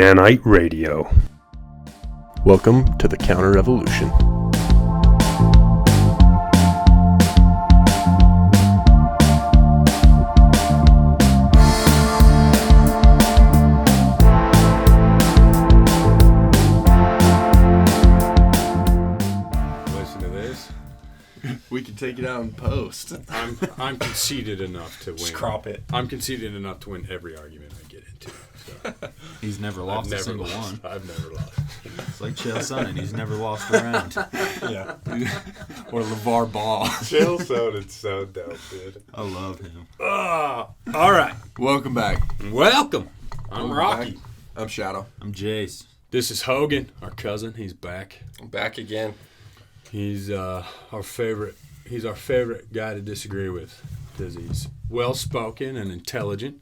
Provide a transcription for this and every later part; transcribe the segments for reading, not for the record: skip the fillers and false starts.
Danite Radio. Welcome to the Counter Revolution. Listen to this. We can take it out in post. I'm conceited enough to win. Just crop it. I'm conceited enough to win every argument I get into. So. He's never lost a single one. I've never lost. It's like Chael Sonnen. He's never lost a round. Yeah. Or LeVar Ball. Chael sounded so dope, dude. I love him. All right. Welcome back. Welcome. I'm Rocky. Back. I'm Shadow. I'm Jace. This is Hogan, our cousin. He's back. I'm back again. He's our favorite. He's our favorite guy to disagree with because he's well-spoken and intelligent.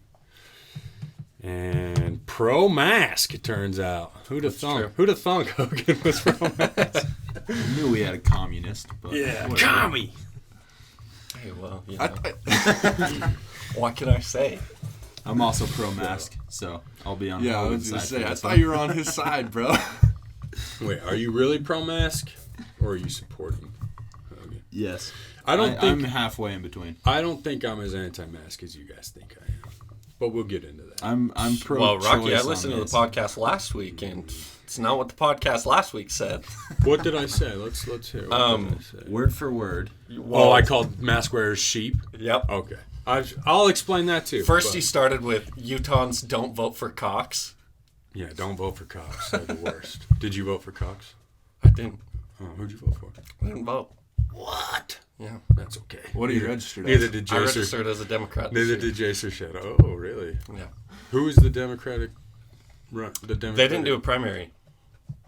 And pro-mask, it turns out. Who'd have thunk? Who'd have thunk Hogan was pro-mask? I knew we had a communist. But Yeah, whatever. commie. Hey, well, you know. What can I say? I'm also pro-mask, so I'll be on Yeah, I Hogan's was going to side say, for I this thought one. you were on his side, bro. Wait, are you really pro-mask, or are you supporting Hogan? Yes. I'm halfway in between. I don't think I'm as anti-mask as you guys think I am. But we'll get into that. I'm pro. Well, Rocky, I listened to the podcast last week, and it's not what the podcast last week said. What did I say? Let's hear. What did I say? Word for word. Oh, I called mask wearers sheep. Yep. Okay, I'll explain that too. First, but- he started with Utahns don't vote for Cox. Yeah, don't vote for Cox. They're the worst. Did you vote for Cox? I didn't. Oh, who'd you vote for? I didn't vote. What? Yeah. That's okay. What are you registered Neither as? did I Jaser. registered as a Democrat. this Neither year. did Jaser Shadow. Oh, really? Yeah. Who is the Democratic? The Democratic. They didn't do a primary.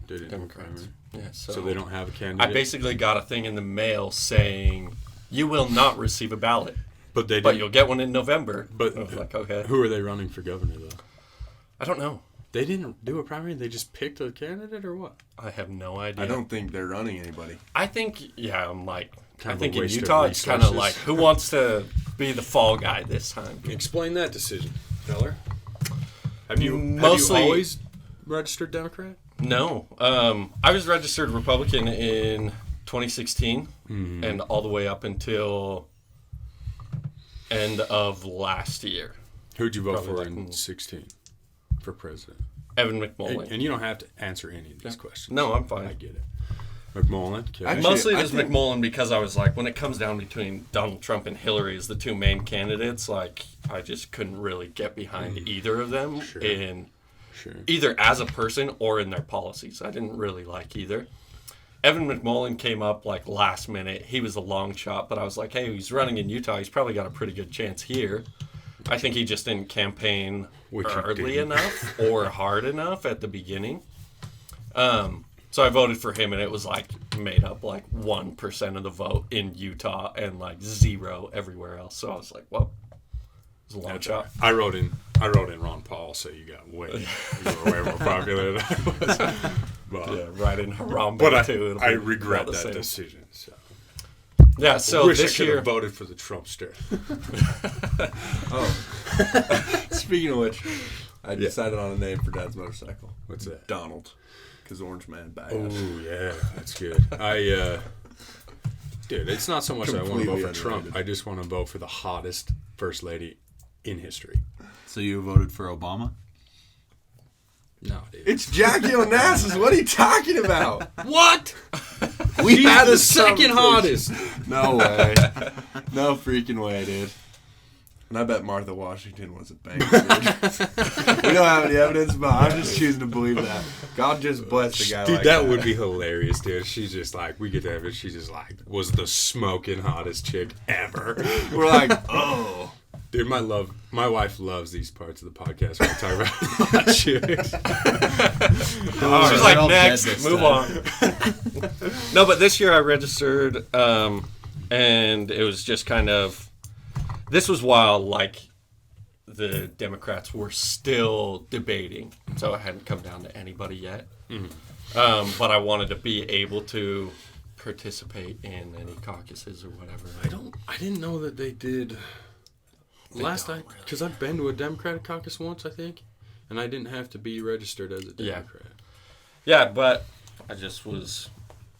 They didn't do a Democrats. primary. Yeah. So they don't have a I candidate. basically got a thing in the mail saying you will not receive a ballot, But they but didn't. you'll get one in November. But I was like, okay. Who are they running for governor though? I don't know. They didn't do a primary. They just picked a candidate or what? I have no idea. I don't think they're running anybody. I think, yeah, I'm like, Kind I of think a in waste of Utah it's kind of resources. like, who wants to be the fall guy this time? Explain that decision, feller. Have you Mostly- always registered Democrat? No. I was registered Republican in 2016 and all the way up until end of last year. Who'd you vote Probably for like in in- 16 for president? Evan McMullen. And you don't have to answer any of these questions. No, I'm I fine. get it. McMullen. Okay. Actually, Mostly I it was think- McMullen because I was like, when it comes down between Donald Trump and Hillary as the two main candidates, like, I just couldn't really get behind either of them Sure. in Sure. either as a person or in their policies. I didn't really like either. Evan McMullen came up like last minute. He was a long shot, but I was like, hey, he's running in Utah. He's probably got a pretty good chance here. I think he just didn't campaign Which he early didn't. enough or hard enough at the beginning. So I voted for him, and it was like made up like 1% of the vote in Utah and like 0 everywhere else. So I was like, well, it was a long That's shot. all right. I wrote in Ron Paul, so you were way more popular than I was. But, Yeah, right in Harambe but too. It'll I be regret about the that same. decision. So. Yeah, so Wish this I could year have voted for the Trumpster. Speaking of which, I decided on a name for Dad's motorcycle. What's that? Donald. Because Orange Man badass. Oh yeah, that's good. Dude, it's not so much that I want to vote Completely for Trump. underrated. I just want to vote for the hottest first lady in history. So you voted for Obama? No, dude. It's Jackie Onassis. What are you talking about? What? We She's had the this second conversation. hottest. No way. No freaking way, dude. And I bet Martha Washington was a banger, dude. We don't have any evidence, but I'm just choosing to believe that. God just blessed a guy Dude, like that would be hilarious, dude. She's just like, we get to have it. She just like was the smoking hottest chick ever. We're like, oh. Dude, my wife loves these parts of the podcast where we talk about hot chicks. She's they're like, all dead next, this move time." on. No, but this year I registered, and it was just kind of. This was while like the Democrats were still debating, so it hadn't come down to anybody yet. But I wanted to be able to participate in any caucuses or whatever. I didn't know that they did. Because I've been to a Democratic caucus once, I think, And I didn't have to be registered as a Democrat. Yeah, but I just was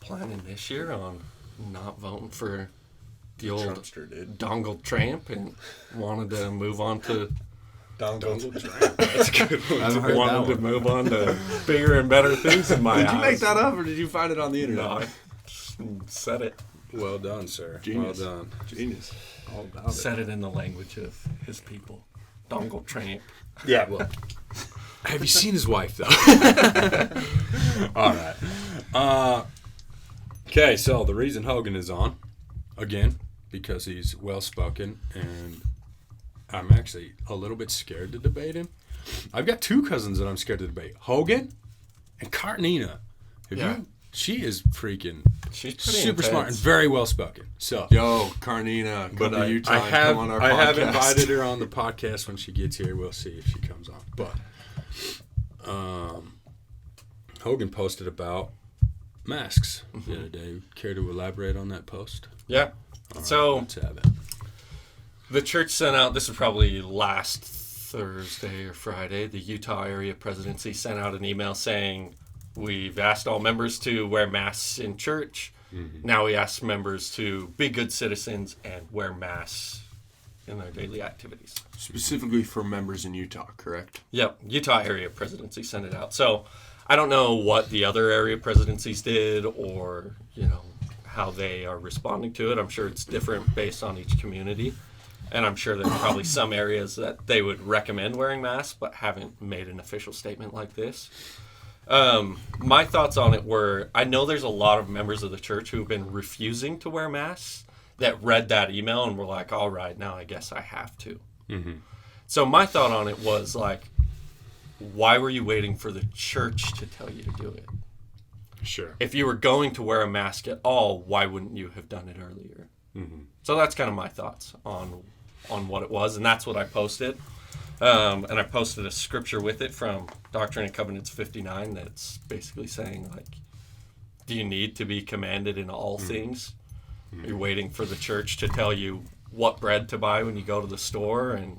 planning this year on not voting for the old Trumpster, dude. Donald Trump and wanted to move on to Donald. that's a good one. I haven't heard Wanted that to move on to bigger and better things in my Did eyes. you make that up, or did you find it on the internet? No, I just said it. Well done, sir. Genius. Well done. Genius. All about it. Said it in the language of his people. Donald Trump. Yeah, well. Have you seen his wife, though? All right. Okay, so the reason Hogan is on, again, because he's well-spoken, and I'm actually a little bit scared to debate him. I've got two cousins that I'm scared to debate. Hogan and Carnina. She is freaking She's pretty super smart and intense. very well-spoken. So, Yo, Carnina, come to Utah and come on our podcast. I have invited her on the podcast when she gets here. We'll see if she comes on. But Hogan posted about masks the other day. Care to elaborate on that post? Yeah. All So right, let's have it. the church sent out, this was probably last Thursday or Friday, the Utah area presidency sent out an email saying, we've asked all members to wear masks in church. Now we ask members to be good citizens and wear masks in their daily activities. Specifically for members in Utah, correct? Yep, Utah area presidency sent it out. So I don't know what the other area presidencies did or, how they are responding to it. I'm sure it's different based on each community. And I'm sure there's probably some areas that they would recommend wearing masks but haven't made an official statement like this. My thoughts on it were, I know there's a lot of members of the church who've been refusing to wear masks that read that email and were like, all right, now I guess I have to. So my thought on it was like, why were you waiting for the church to tell you to do it? Sure. If you were going to wear a mask at all, why wouldn't you have done it earlier? So that's kind of my thoughts on what it was, and that's what I posted. And I posted a scripture with it from Doctrine and Covenants 59 that's basically saying, like, do you need to be commanded in all things? You're waiting for the church to tell you what bread to buy when you go to the store and,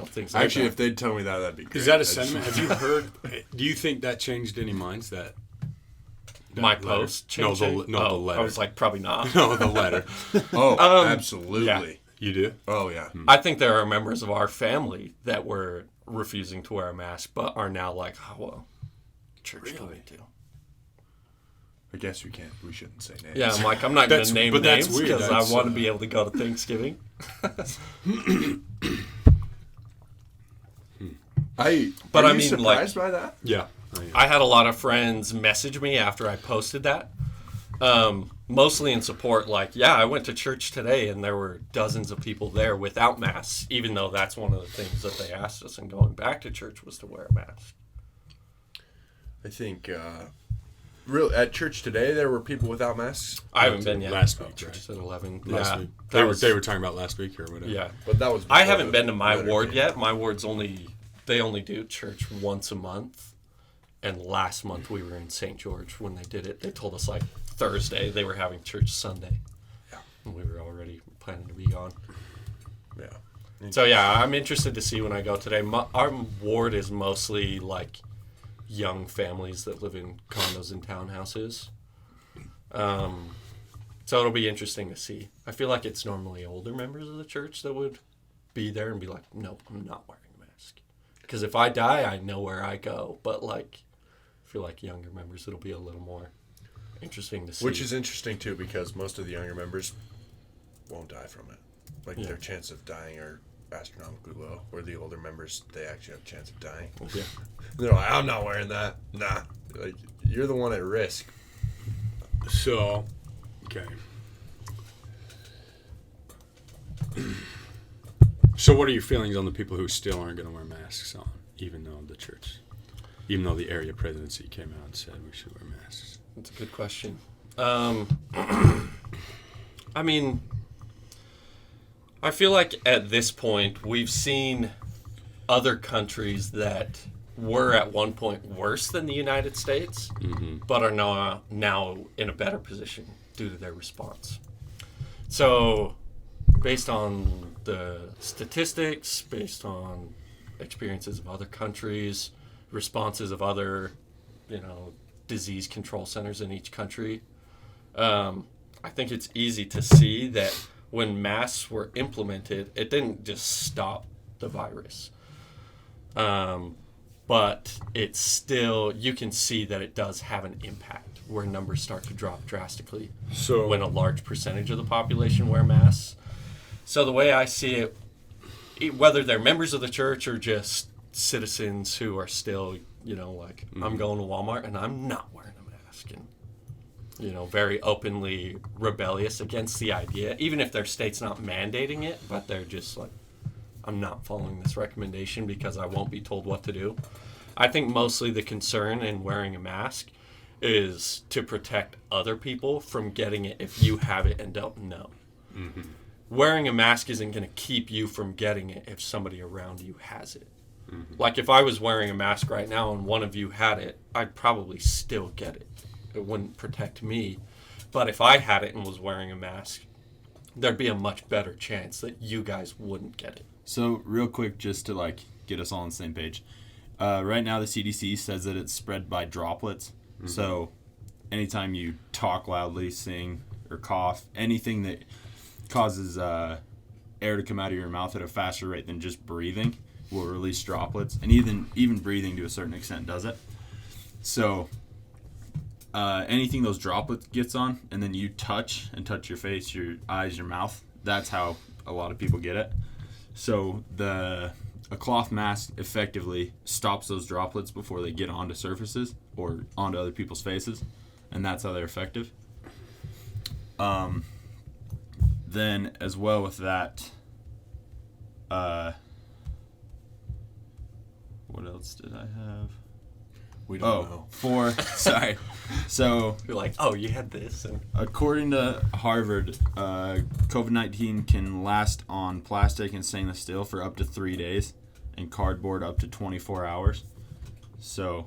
things like Actually, that. if they'd tell me that, that'd be great. Is that a sentiment? Have you heard? Do you think that changed any minds? That My letter? post No, changing? the letter. I was like, probably not. No, the letter. Oh, absolutely. yeah. You do? Oh, yeah. I think there are members of our family that were refusing to wear a mask, but are now like, oh, well, church told me to. I guess we shouldn't say names. Yeah, I'm like, I'm not going to name but that's names weird. because I That's, want to be able to go to Thanksgiving. But I are you mean, surprised by that? Yeah. I had a lot of friends message me after I posted that, mostly in support, like, yeah, I went to church today and there were dozens of people there without masks, even though that's one of the things that they asked us in going back to church was to wear a mask. I think at church today there were people without masks, I haven't been yet. Last week, Church right? at 11. Last yeah, week. that They were talking about last week or whatever. Yeah. but that was. I before haven't the been to my letter ward came. yet. My ward's they only do church once a month. And last month we were in St. George when they did it. They told us like Thursday they were having church Sunday. Yeah. And we were already planning to be gone. Yeah. So yeah, I'm interested to see when I go today. Our ward is mostly like young families that live in condos and townhouses. So it'll be interesting to see. I feel like it's normally older members of the church that would be there and be like, no, I'm not wearing a mask. Because if I die, I know where I go. But like, I feel like younger members, it'll be a little more interesting to see. Which is interesting too, because most of the younger members won't die from it. Like Yeah. their chance of dying are astronomically low. Where the older members, they actually have a chance of dying. Yeah. They're like, I'm not wearing that. Nah. Like, you're the one at risk. So, okay. So what are your feelings on the people who still aren't going to wear masks on, even though the area presidency came out and said we should wear masks? That's a good question. I mean, I feel like at this point we've seen other countries that were at one point worse than the United States, but are now in a better position due to their response. So, based on the statistics, based on experiences of other countries, responses of other, disease control centers in each country. I think it's easy to see that when masks were implemented, it didn't just stop the virus. But it's still, you can see that it does have an impact where numbers start to drop drastically when a large percentage of the population wear masks. So the way I see it, whether they're members of the church or just citizens who are still, I'm going to Walmart and I'm not wearing a mask, and very openly rebellious against the idea, even if their state's not mandating it, but they're just like, I'm not following this recommendation because I won't be told what to do. I think mostly the concern in wearing a mask is to protect other people from getting it if you have it and don't know. Mm-hmm. Wearing a mask isn't going to keep you from getting it if somebody around you has it. Mm-hmm. Like if I was wearing a mask right now and one of you had it, I'd probably still get it. It wouldn't protect me. But if I had it and was wearing a mask, there'd be a much better chance that you guys wouldn't get it. So real quick, just to get us all on the same page. Right now the CDC says that it's spread by droplets. Mm-hmm. So anytime you talk loudly, sing, or cough, anything that causes air to come out of your mouth at a faster rate than just breathing will release droplets. And even breathing to a certain extent does it. So anything those droplets gets on, and then you touch your face, your eyes, your mouth, that's how a lot of people get it. So a cloth mask effectively stops those droplets before they get onto surfaces or onto other people's faces, and that's how they're effective. Then as well with that, what else did I have? We don't know. Sorry. So you're like, oh, you had this. According to Harvard, COVID-19 can last on plastic and stainless steel for up to 3 days, and cardboard up to 24 hours. So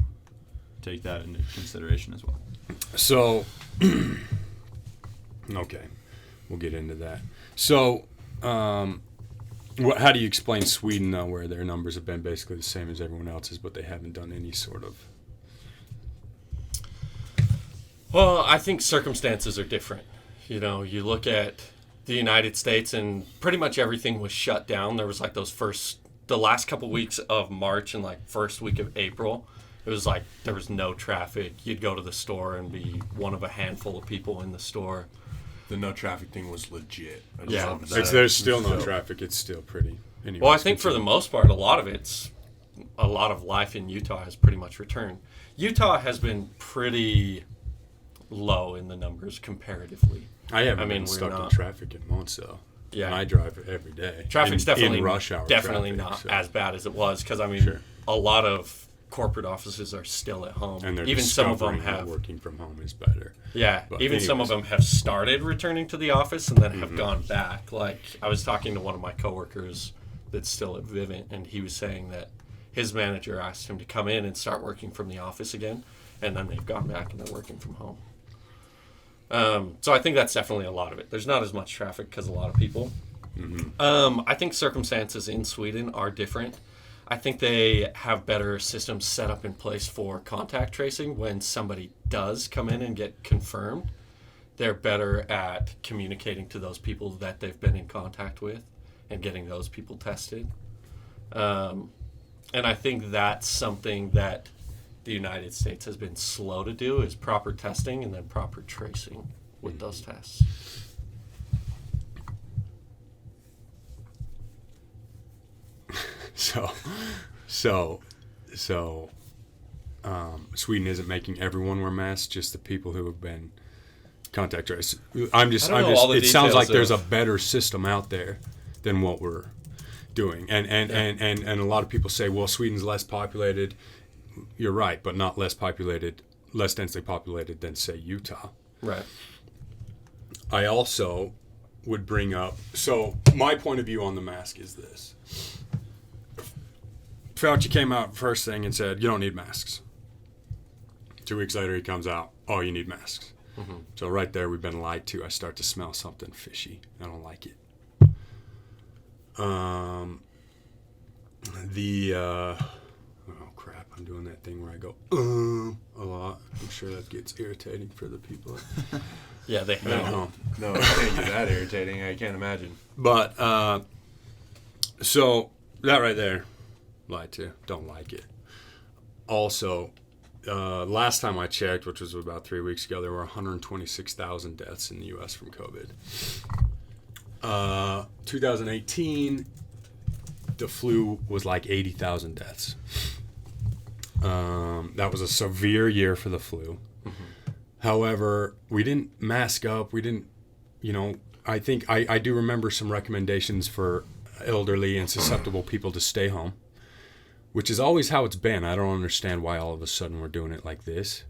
take that into consideration as well. So, okay, we'll get into that. So, how do you explain Sweden, though, where their numbers have been basically the same as everyone else's, but they haven't done any sort of... Well, I think circumstances are different. You look at the United States and pretty much everything was shut down. There was the last couple weeks of March and first week of April, it was there was no traffic. You'd go to the store and be one of a handful of people in the store. The no traffic thing was legit. Yeah. There's still no traffic. It's still pretty... Anyways, well, I think for the most part, a lot of life in Utah has pretty much returned. Utah has been pretty low in the numbers comparatively. I haven't been stuck in traffic in months, though. Yeah. And I drive every day. Traffic's definitely in rush hour definitely traffic, not as bad as it was because, a lot of corporate offices are still at home. And even some of them have working from home is better. Yeah, but even some of them have started returning to the office and then have gone back. I was talking to one of my coworkers that's still at Vivint, and he was saying that his manager asked him to come in and start working from the office again, and then they've gone back and they're working from home. So I think that's definitely a lot of it. There's not as much traffic because a lot of people. Mm-hmm. I think circumstances in Sweden are different. I think they have better systems set up in place for contact tracing when somebody does come in and get confirmed. They're better at communicating to those people that they've been in contact with and getting those people tested. And I think that's something that the United States has been slow to do, is proper testing and then proper tracing with those tests. So, Sweden isn't making everyone wear masks, just the people who have been contact traced. It sounds like there's a better system out there than what we're doing. And a lot of people say, well, Sweden's less populated. You're right, but not less densely populated than, say, Utah. Right. I also would bring up, so my point of view on the mask is this. Fauci came out first thing and said, you don't need masks. 2 weeks later, he comes out, oh, you need masks. Mm-hmm. So right there, we've been lied to. I start to smell something fishy. I don't like it. Oh, crap. I'm doing that thing where I go a lot. I'm sure that gets irritating for the people Yeah, they at have. home. No, it can't get that irritating. I can't imagine. But so that right there, lied to. Don't like it. Also, last time I checked, which was about 3 weeks ago, there were 126,000 deaths in the U.S. from COVID. 2018, the flu was like 80,000 deaths. That was a severe year for the flu. However, we didn't mask up. We didn't, I think I do remember some recommendations for elderly and susceptible people to stay home, which is always how it's been. I don't understand why all of a sudden we're doing it like this.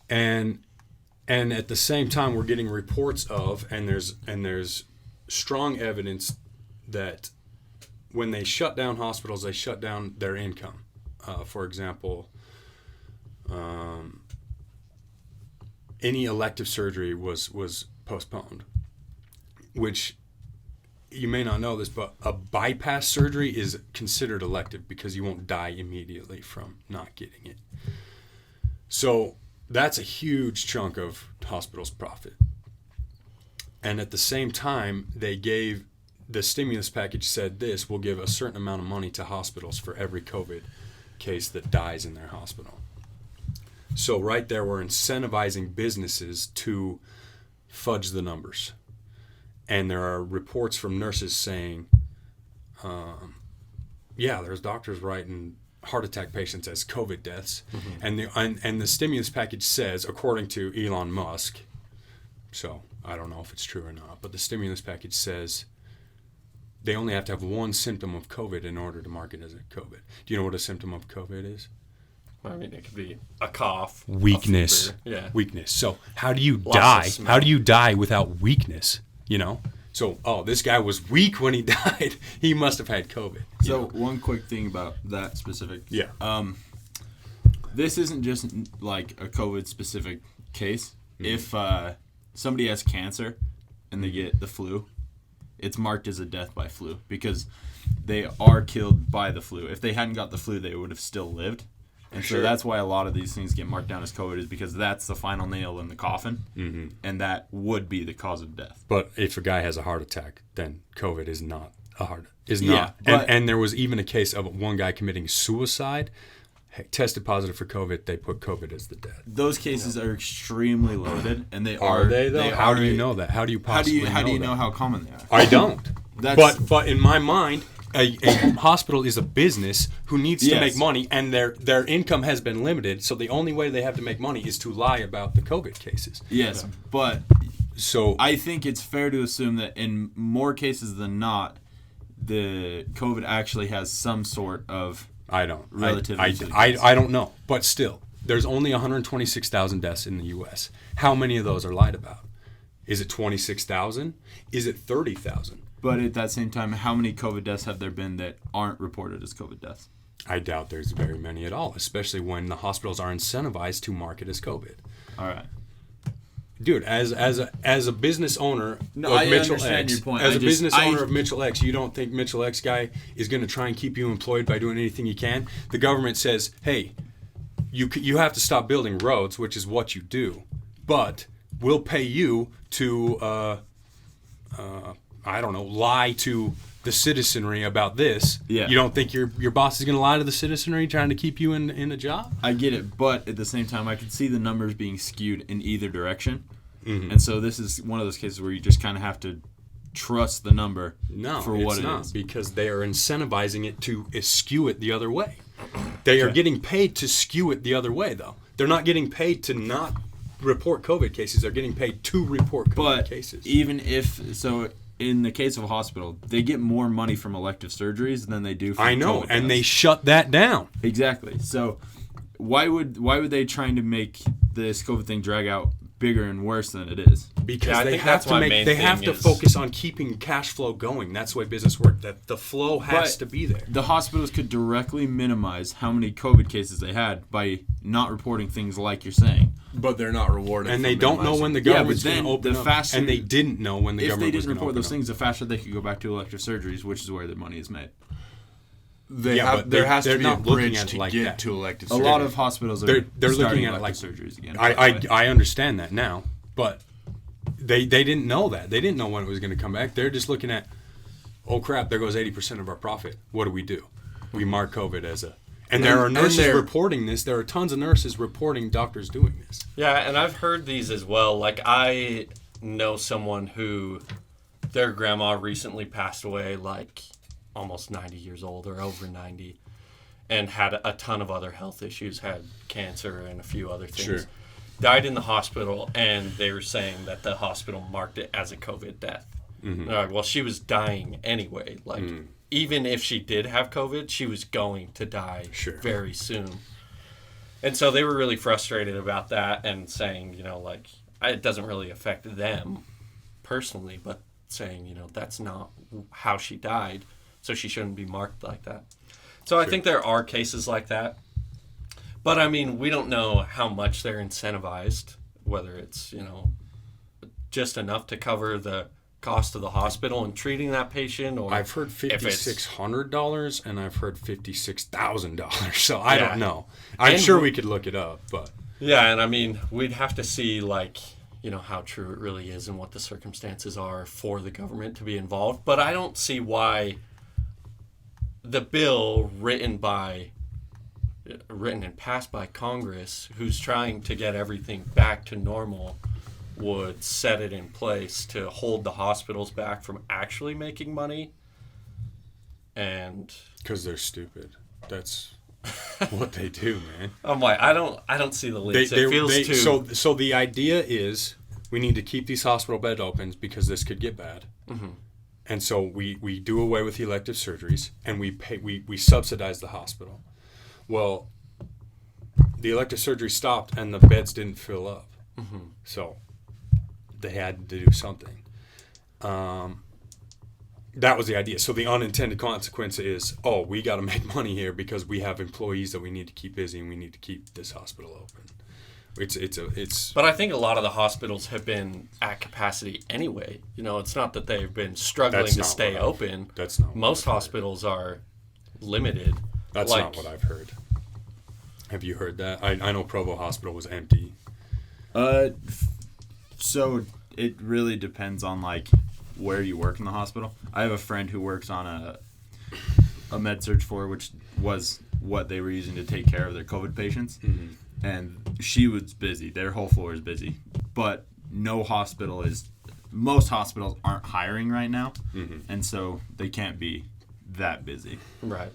And at the same time, we're getting reports of, and there's strong evidence that when they shut down hospitals, they shut down their income. For example, any elective surgery was postponed, which you may not know this, but a bypass surgery is considered elective because you won't die immediately from not getting it. So that's a huge chunk of hospitals' profit. And at the same time, they gave the stimulus package said this will give a certain amount of money to hospitals for every COVID case that dies in their hospital. So right there, we're incentivizing businesses to fudge the numbers. And there are reports from nurses saying, there's doctors writing heart attack patients as COVID deaths. And the stimulus package says, according to Elon Musk, so I don't know if it's true or not, but the stimulus package says they only have to have one symptom of COVID in order to mark it as a COVID. Do you know what a symptom of COVID is? I mean, it could be a cough. Weakness. A fever. Yeah. Weakness. So how do you Lots of die? smell. How do you die without weakness? So, this guy was weak when he died. He must have had COVID. So one quick thing about that specific. Yeah. This isn't just like a COVID specific case. If somebody has cancer and they get the flu, it's marked as a death by flu because they are killed by the flu. If they hadn't got the flu, they would have still lived. And so that's why a lot of these things get marked down as COVID is because that's the final nail in the coffin, and that would be the cause of death. But if a guy has a heart attack, then COVID is not a heart. Is Yeah, not. but- And there was even a case of one guy committing suicide, tested positive for COVID. They put COVID as the death. Those cases are extremely loaded, and they Are they though? How do you know that? How do you How do possibly you how do you know that? how common they are? I don't. That's- But in my mind, a hospital is a business who needs to Yes. make money, and their income has been limited. So the only way they have to make money is to lie about the COVID cases. Yes, but So I think it's fair to assume that in more cases than not, the COVID actually has some sort of I don't. Relatively to the I don't know. But still, there's only 126,000 deaths in the U.S. How many of those are lied about? Is it 26,000? Is it 30,000? But at that same time, how many COVID deaths have there been that aren't reported as COVID deaths? I doubt there's very many at all, especially when the hospitals are incentivized to market as COVID. All right. Dude, as a business owner No, of I Mitchell understand X, your point. as I a just- business I- owner of Mitchell X, you don't think Mitchell X guy is going to try and keep you employed by doing anything he can? The government says, hey, you have to stop building roads, which is what you do, but we'll pay you to, lie to the citizenry about this. Yeah. You don't think your boss is going to lie to the citizenry trying to keep you in a job? I get it, but at the same time, I could see the numbers being skewed in either direction. And so this is one of those cases where you just kind of have to trust the number for what it is. Because they are incentivizing it to skew it the other way. They are getting paid to skew it the other way, though. They're not getting paid to not report COVID cases. They're getting paid to report COVID But cases. even if so, in the case of a hospital, they get more money from elective surgeries than they do from I know, COVID and they deaths. shut that down. Exactly. So why would they trying to make this COVID thing drag out bigger and worse than it is? Because Yeah, I they think have that's to my make. main They have thing to is- focus on keeping cash flow going. That's the way business works. That the flow has But to be there. The hospitals could directly minimize how many COVID cases they had by not reporting things like you're saying. But they're not rewarded. And for they don't know minimizing. when the Yeah, but government's going then to open the up. faster- And they didn't know when the If they government was didn't going to report open those up. things, the faster they could go back to elective surgeries, which is where the money is made. there has to be a not looking bridge at it to like get that. to elective A surgery. lot of hospitals are They're looking at it like surgeries again. I understand that now, but they didn't know that. They didn't know when it was going to come back. They're just looking at, oh crap, there goes 80% of our profit. What do? We mark COVID as a... And there are nurses reporting this. There are tons of nurses reporting doctors doing this. Yeah, and I've heard these as well. Like, I know someone who their grandma recently passed away, like almost 90 years old or over 90, and had a ton of other health issues, had cancer and a few other things. Sure. Died in the hospital, and they were saying that the hospital marked it as a COVID death. Mm-hmm. They're like, well, she was dying anyway. Like, even if she did have COVID, she was going to die very soon. And so they were really frustrated about that and saying, you know, like, it doesn't really affect them personally, but saying, you know, that's not how she died, so she shouldn't be marked like that. So I think there are cases like that. But, I mean, we don't know how much they're incentivized, whether it's, you know, just enough to cover the cost of the hospital and treating that patient, or I've heard $5,600 and I've heard $56,000. So I don't know. I'm sure we could look it up, but yeah, and I mean, we'd have to see, like, you know, how true it really is and what the circumstances are for the government to be involved. But I don't see why the bill written and passed by Congress, who's trying to get everything back to normal, would set it in place to hold the hospitals back from actually making money. And because they're stupid. That's what they do, man. I'm like, I don't see the links. It feels too... So the idea is we need to keep these hospital bed opens because this could get bad. Mm-hmm. And so we do away with elective surgeries and we subsidize the hospital. Well, the elective surgery stopped and the beds didn't fill up. Mm-hmm. So they had to do something. That was the idea. So the unintended consequence is, we got to make money here because we have employees that we need to keep busy and we need to keep this hospital open. It's. But I think a lot of the hospitals have been at capacity anyway. You know, it's not that they've been struggling to stay open. That's not. Most hospitals are limited. That's not what I've heard. Have you heard that? I know Provo Hospital was empty. So it really depends on, like, where you work in the hospital. I have a friend who works on a med surg floor, which was what they were using to take care of their COVID patients. Mm-hmm. And she was busy. Their whole floor is busy. But most hospitals aren't hiring right now. Mm-hmm. And so they can't be that busy. Right.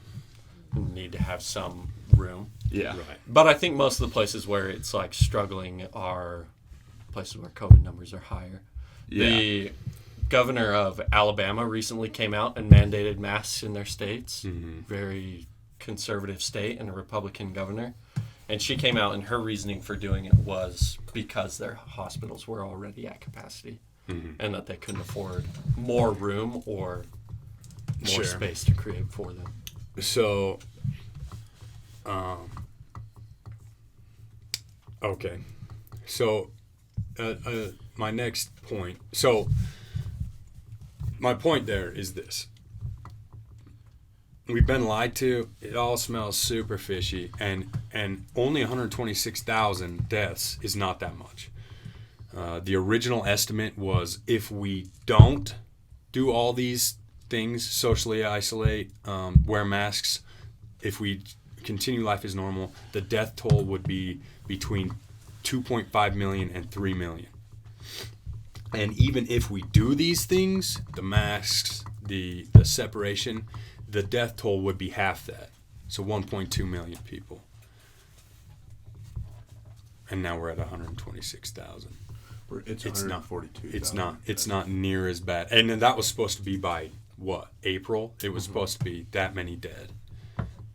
Need to have some room. Yeah. Right. But I think most of the places where it's, like, struggling are places where COVID numbers are higher. Yeah. The governor of Alabama recently came out and mandated masks in their states. Mm-hmm. Very conservative state and a Republican governor. And she came out and her reasoning for doing it was because their hospitals were already at capacity. Mm-hmm. And that they couldn't afford more room or more space to create for them. So, okay. So, my next point. So, my point there is this. We've been lied to. It all smells super fishy, and only 126,000 deaths is not that much. The original estimate was if we don't do all these things, socially isolate, wear masks, if we continue life as normal, the death toll would be between 2.5 million and 3 million. And even if we do these things, the masks, the separation, the death toll would be half that. So 1.2 million people. And now we're at 126,000. It's 142,000. It's not near as bad. And then that was supposed to be by what? April? It was supposed to be that many dead.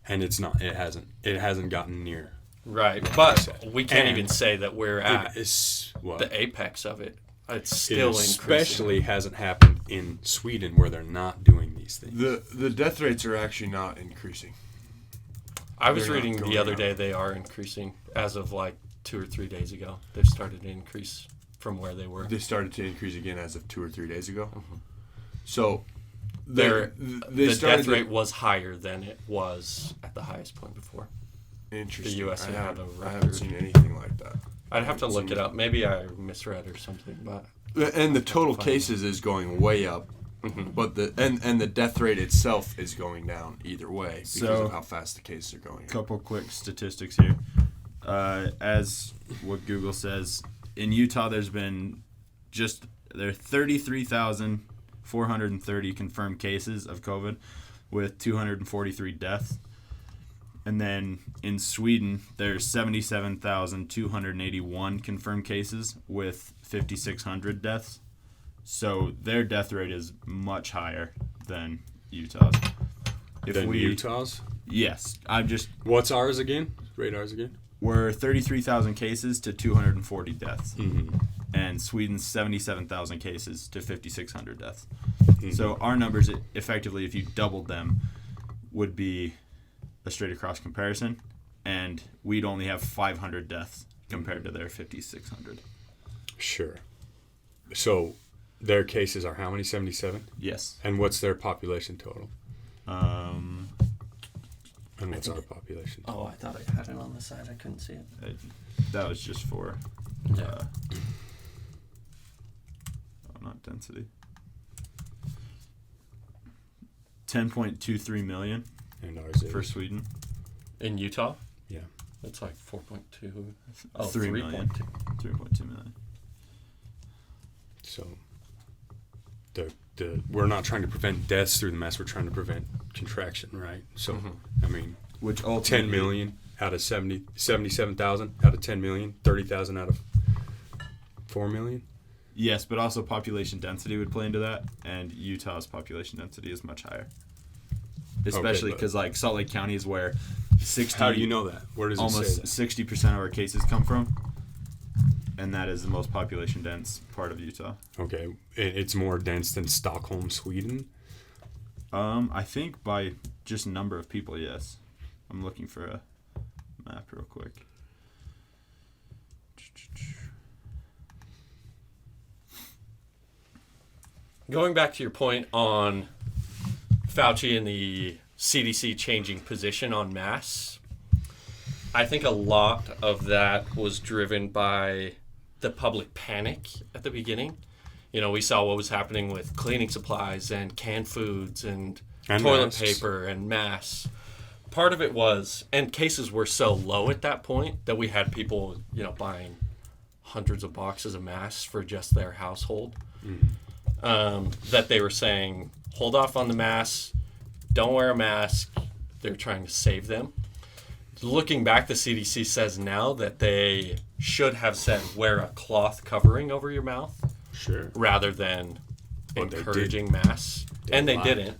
And it's not. It hasn't gotten near. Right. But we can't even say that we're at the apex of it. It's still increasing. Especially hasn't happened in Sweden where they're not doing these things. The death rates are actually not increasing. I was reading the other day they are increasing as of like 2 or 3 days ago. They've started to increase from where they were. They started to increase again as of 2 or 3 days ago. Mm-hmm. So They the started death rate was higher than it was at the highest point before. Interesting. The USA had a I haven't record. seen anything like that. I'd have to look it up. Maybe I misread or something, but And the total cases is going way up, but the death rate itself is going down either way because So- of how fast the cases are going. Couple quick statistics here. As what Google says, in Utah, there are 33,430 confirmed cases of COVID, with 243 deaths. And then in Sweden, there's 77,281 confirmed cases with 5,600 deaths. So their death rate is much higher than Utah's. Utah's? Yes, What's ours again? Rate ours again? we're 33,000 cases to 240 deaths. Mm-hmm. And Sweden's 77,000 cases to 5,600 deaths. Mm-hmm. So our numbers, effectively, if you doubled them, would be a straight across comparison, and we'd only have 500 deaths compared to their 5,600. Sure. So their cases are how many? 77? Yes. And what's their population total? Um, And what's our population? oh, I thought I had it on the side. I couldn't see it. that was just for, Yeah. not density. 10.23 million And ours is? for Sweden. In Utah, Yeah. it's like 4.2. Oh, 3 million. 3.2. 3.2 million. So we're not trying to prevent deaths through the mask. We're trying to prevent contraction, right? So, I mean, Which ultimately, 10 million out of 77,000 out of 10 million, 30,000 out of 4 million. Yes, but also population density would play into that, and Utah's population density is much higher. Especially but- because like Salt Lake County is where 60, How do you know that? Where does it say almost that? 60% of our cases come from, and that is the most population dense part of Utah. Okay, it's more dense than Stockholm, Sweden. I think by just number of people, yes. I'm looking for a map real quick. Going back to your point on Fauci and the CDC changing position on masks, I think a lot of that was driven by the public panic at the beginning. You know, we saw what was happening with cleaning supplies and canned foods and toilet masks. paper and masks. Part of it was, and cases were so low at that point that we had people, you know, buying hundreds of boxes of masks for just their household. That they were saying, hold off on the masks, don't wear a mask. They're trying to save them. Looking back, the CDC says now that they should have said wear a cloth covering over your mouth Sure. rather than Well, they encouraging masks. And they lied. didn't.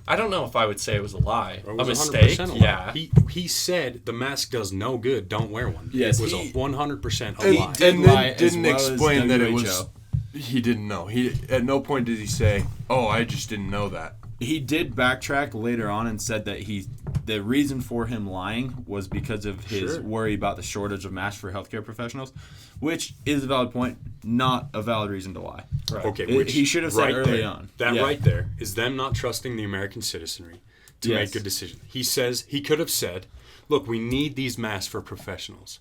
I don't know if I would say it was a lie. It A was mistake, 100% a lie. yeah. He said the mask does no good. Don't wear one. Yes, it was he- 100% a And, lie. did and lie then as didn't well as explain that it was. WHO. He didn't know. He at no point did he say, "Oh, I just didn't know that." He did backtrack later on and said that the reason for him lying was because of his Sure. worry about the shortage of masks for healthcare professionals, which is a valid point, not a valid reason to lie. Right. Okay, which he should have said right early there, on. That Yeah. right there is them not trusting the American citizenry to Yes. make a decision. He says he could have said, "Look, we need these masks for professionals.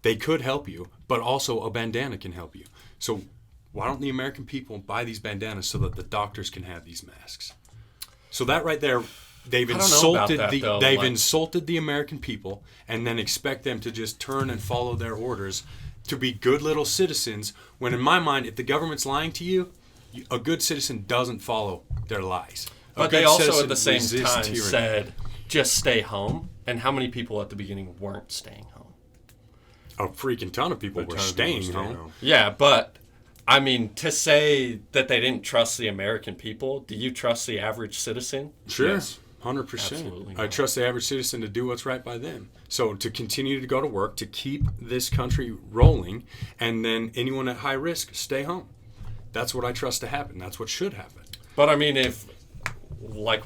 They could help you, but also a bandana can help you. So why don't the American people buy these bandanas so that the doctors can have these masks?" So that right there, they've I don't know about insulted that, though, they've like- insulted the American people, and then expect them to just turn and follow their orders to be good little citizens. When in my mind, if the government's lying to you, a good citizen doesn't follow their lies. A But they good also citizen at the same resists time tyranny. said, just stay home. And how many people at the beginning weren't staying home? A freaking ton of people were staying home. Yeah, but I mean, to say that they didn't trust the American people, do you trust the average citizen? Sure, Yes. 100%. Absolutely I not. trust the average citizen to do what's right by them. So to continue to go to work, to keep this country rolling, and then anyone at high risk, stay home. That's what I trust to happen. That's what should happen. But I mean,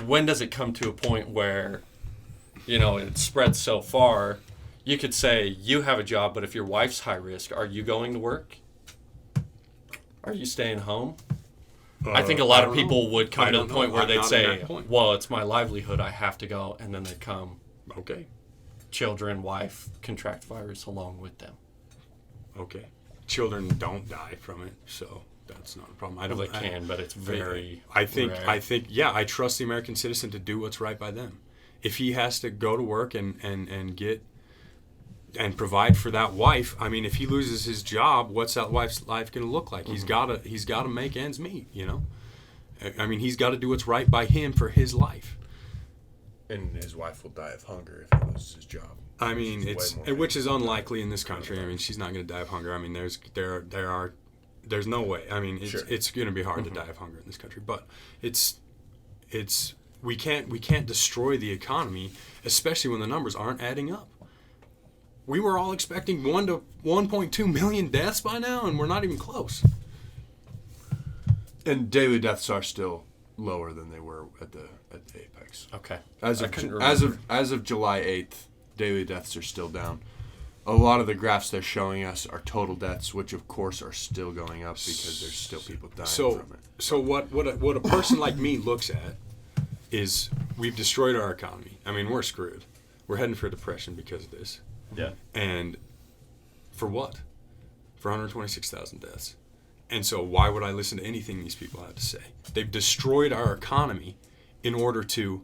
when does it come to a point where, you know, it spreads so far, you could say you have a job, but if your wife's high risk, are you going to work? Are you staying home? I think a lot of don't know. people would I come to the don't point know. where I'm they'd not in say, that point. well, it's my livelihood, I have to go, and then they come, Okay. children, wife, contract virus along with them. Okay. Children don't die from it, so that's not a problem. I Well, don't. they can, but it's very I think. rare. I trust the American citizen to do what's right by them. If he has to go to work and get and provide for that wife, I mean, if he loses his job, what's that wife's life going to look like? He's got to make ends meet. You know. I mean, he's got to do what's right by him for his life. And his wife will die of hunger if he loses his job. I mean, Which is way more which is unlikely in this country. I mean, she's not going to die of hunger. I mean, there's no way. I mean, Sure. it's going to be hard to die of hunger in this country. But we can't destroy the economy, especially when the numbers aren't adding up. We were all expecting 1 to 1.2 million deaths by now, and we're not even close. And daily deaths are still lower than they were at the apex. Okay. As I of couldn't as remember. of July 8th, daily deaths are still down. A lot of the graphs they're showing us are total deaths, which of course are still going up because there's still people dying from it. So what a person like me looks at is we've destroyed our economy. I mean, we're screwed. We're heading for depression because of this. Yeah. And for what? For 126,000 deaths. And so why would I listen to anything these people have to say? They've destroyed our economy in order to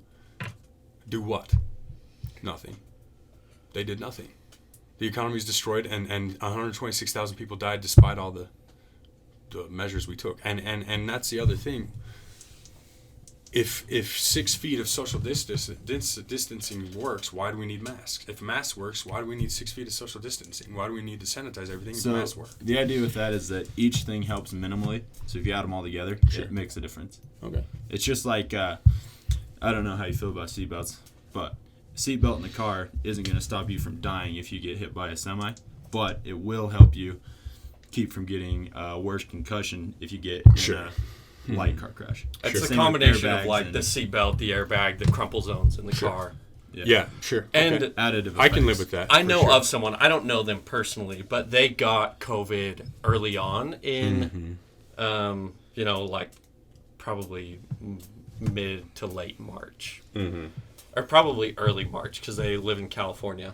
do what? Nothing. They did nothing. The economy is destroyed, and 126,000 people died despite all the measures we took. And that's the other thing. If 6 feet of social distancing works, why do we need masks? If masks works, why do we need 6 feet of social distancing? Why do we need to sanitize everything if masks work? The idea with that is that each thing helps minimally. So if you add them all together, Sure. it makes a difference. Okay. It's just like, I don't know how you feel about seatbelts, but a seatbelt in the car isn't going to stop you from dying if you get hit by a semi, but it will help you keep from getting a worse concussion if you get in a light car crash. It's Same a with combination of airbags like and- the seatbelt, the airbag, the crumple zones in the car. Yeah, sure. And Okay. Additive I can effects. live with that. I for know sure. of someone, I don't know them personally, but they got COVID early on in, like probably mid to late March. Or probably early March because they live in California.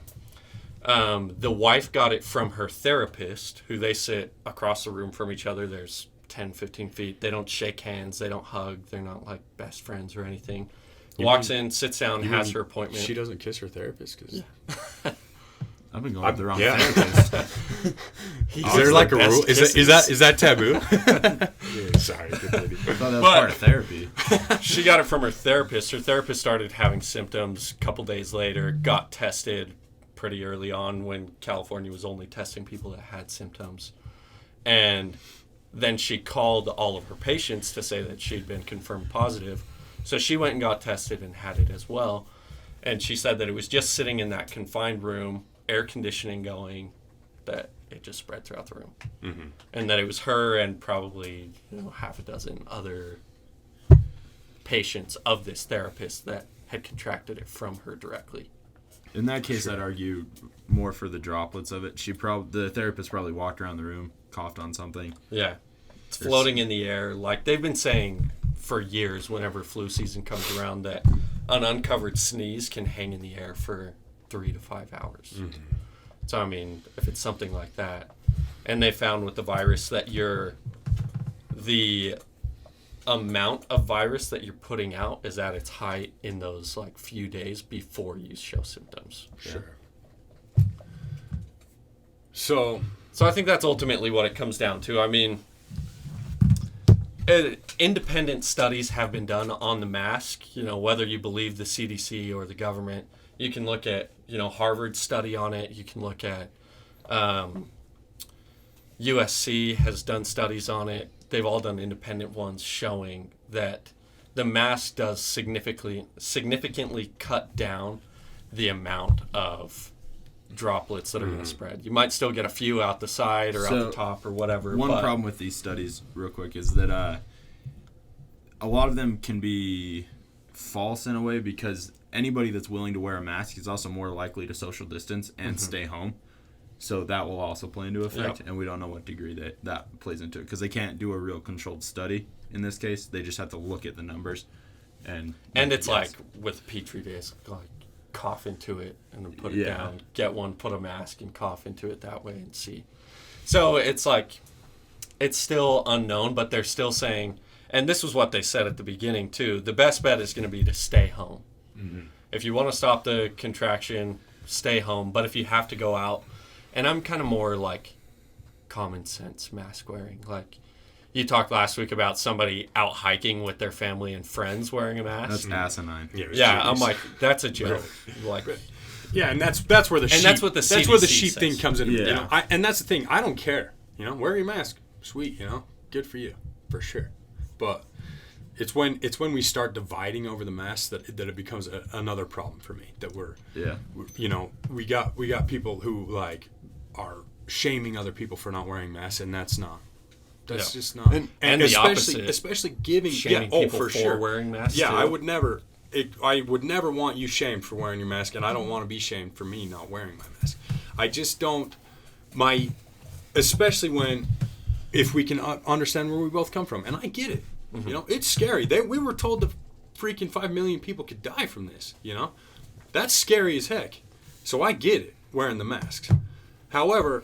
The wife got it from her therapist, who they sit across the room from each other. There's 10, 15 feet. They don't shake hands. They don't hug. They're not like best friends or anything. Walks in, sits down, has her appointment. She doesn't kiss her therapist because. I've been going with the wrong yeah. therapist. Is there like a best rule? Is that taboo? Yeah, sorry, good lady. I thought that was But- part of therapy. She got it from her therapist. Her therapist started having symptoms a couple days later, got tested pretty early on when California was only testing people that had symptoms. And then she called all of her patients to say that she'd been confirmed positive. So she went and got tested and had it as well. And she said that it was just sitting in that confined room, air conditioning going, that it just spread throughout the room. Mm-hmm. And that it was her and probably half a dozen other patients of this therapist that had contracted it from her directly. In that case, I'd argue more for the droplets of it. The therapist probably walked around the room, coughed on something. Yeah. It's floating in the air. Like they've been saying for years whenever flu season comes around that an uncovered sneeze can hang in the air for 3 to 5 hours. Mm-hmm. So, I mean, if it's something like that. And they found with the virus that the amount of virus that you're putting out is at its height in those like few days before you show symptoms. Sure. So I think that's ultimately what it comes down to. I mean, independent studies have been done on the mask, whether you believe the CDC or the government. You can look at, Harvard's study on it. You can look at USC has done studies on it. They've all done independent ones showing that the mask does significantly cut down the amount of droplets that are going to spread. You might still get a few out the side or out the top or whatever. One problem with these studies, real quick, is that a lot of them can be false in a way because anybody that's willing to wear a mask is also more likely to social distance and stay home. So that will also play into effect, Yep. and we don't know what degree that plays into it because they can't do a real controlled study in this case. They just have to look at the numbers, and it's yes. like with Petri days, like cough into it and then put it Yeah. down. Get one, put a mask, and cough into it that way and see. So it's like it's still unknown, but they're still saying, and this was what they said at the beginning too. The best bet is going to be to stay home. Mm-hmm. If you want to stop the contraction, stay home. But if you have to go out, and I'm kind of more like common sense mask wearing. Like you talked last week about somebody out hiking with their family and friends wearing a mask. That's asinine. Yeah, it was Yeah, genius. I'm like, that's a joke. Like, Yeah, and that's where the sheep, that's what the that's where the CDC sheep thing says. comes in. You Yeah. know, and that's the thing. I don't care. You know, wear your mask. Sweet. You know, good for you, for sure. But it's when we start dividing over the mask that it becomes another problem for me. That Yeah. you know, we got people who like are shaming other people for not wearing masks, and that's Yeah. just not. And the especially opposite. giving shaming people for for sure. wearing masks. Yeah, too. I would never want you shamed for wearing your mask, and I don't want to be shamed for me not wearing my mask. I just don't. Especially if we can understand where we both come from, and I get it. Mm-hmm. You know, it's scary. We were told that freaking 5 million people could die from this. You know, that's scary as heck. So I get it, wearing the masks. However,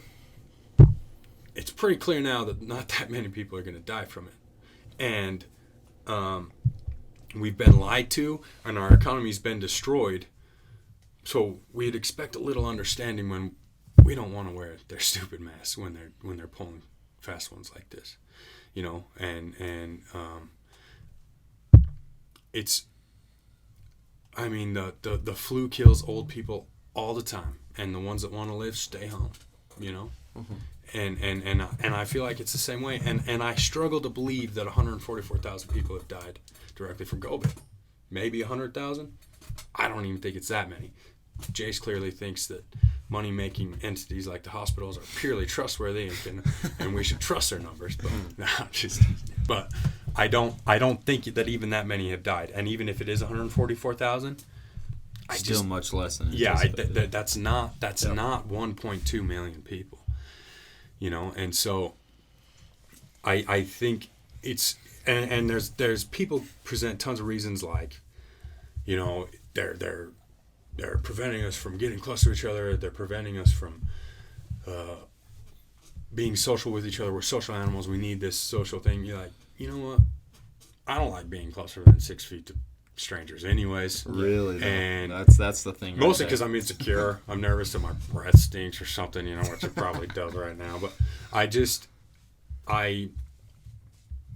it's pretty clear now that not that many people are going to die from it, and we've been lied to, and our economy's been destroyed. So we'd expect a little understanding when we don't want to wear their stupid masks when they're pulling fast ones like this, you know. And it's, I mean, the flu kills old people all the time, and the ones that want to live stay home, you know. Mm-hmm. And I feel like it's the same way, and I struggle to believe that 144,000 people have died directly from COVID. Maybe 100,000. I don't even think it's that many. Jace clearly thinks that money-making entities like the hospitals are purely trustworthy, and we should trust their numbers. But I don't think that even that many have died. And even if it is 144,000, Still much less than that's not 1.2 million people. You know, and so I think it's and there's people present tons of reasons like, you know, they're preventing us from getting close to each other. They're preventing us from being social with each other. We're social animals. We need this social thing. You're like, you know what? I don't like being closer than 6 feet to strangers anyways. Really, though. And that's the thing. mostly because I'm insecure. I'm nervous that my breath stinks or something, you know, which it probably does right now. But I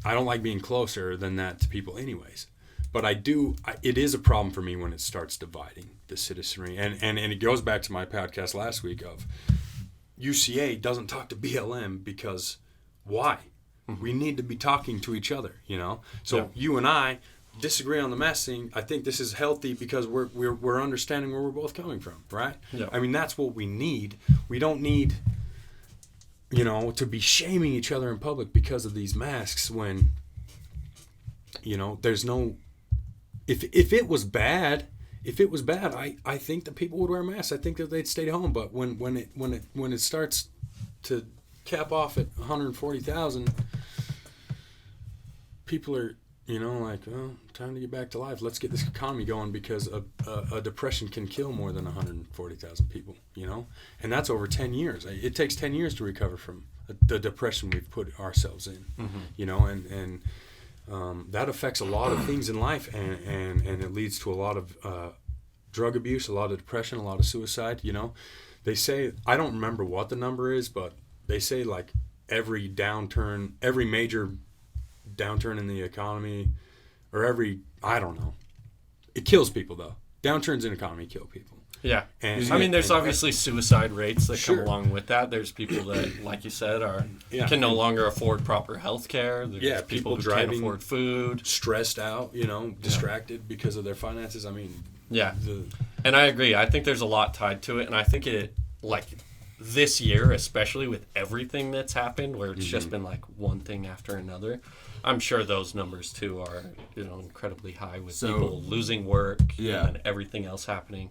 don't like being closer than that to people anyways. But it is a problem for me when it starts dividing the citizenry. And it goes back to my podcast last week of UCA doesn't talk to BLM because why? Mm-hmm. We need to be talking to each other, you know? So you and I disagree on the mask thing. I think this is healthy because we're understanding where we're both coming from, right? Yeah. I mean, that's what we need. We don't need, you know, to be shaming each other in public because of these masks when, you know, there's no. If it was bad, I think that people would wear masks. I think that they'd stay home. But when it starts to cap off at 140,000, people are, you know, like, oh, time to get back to life. Let's get this economy going because a depression can kill more than 140,000 people, you know? And that's over 10 years. It takes 10 years to recover from the depression we've put ourselves in, you know? And that affects a lot of things in life, and it leads to a lot of drug abuse, a lot of depression, a lot of suicide, you know? They say, I don't remember what the number is, but they say like every major downturn in the economy, or I don't know. It kills people though. Downturns in economy kill people. Yeah. And, I mean, there's obviously suicide rates that Sure. come along with that. There's people that, like you said, Yeah. can no longer afford proper health care. There's Yeah, people who driving, can't afford food. stressed out, you know, distracted because of their finances. I mean, Yeah. And I agree. I think there's a lot tied to it. And I think like this year, especially with everything that's happened, where it's just been like one thing after another, I'm sure those numbers too are, you know, incredibly high with people losing work and everything else happening.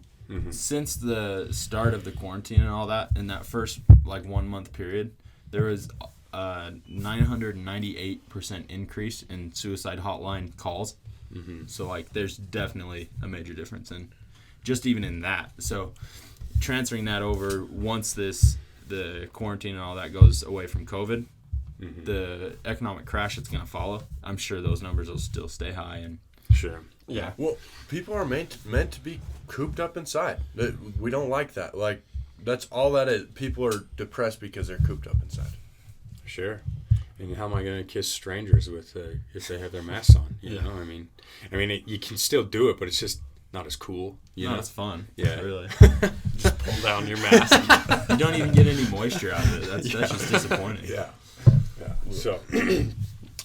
since the start of the quarantine and all that, in that first 1 month period, there was a 998% increase in suicide hotline calls. So there's definitely a major difference in just even in that. So transferring that over once the quarantine and all that goes away from COVID, the economic crash that's going to follow, I'm sure those numbers will still stay high. And Sure. Yeah. Well, people are meant to be cooped up inside. We don't like that. That's all that is. People are depressed because they're cooped up inside. Sure. And how am I going to kiss strangers with if they have their masks on? You know, I mean, you can still do it, but it's just not as cool. You know, it's fun. Yeah. Really. Just pull down your mask. You don't even get any moisture out of it. That's just disappointing. Yeah. So,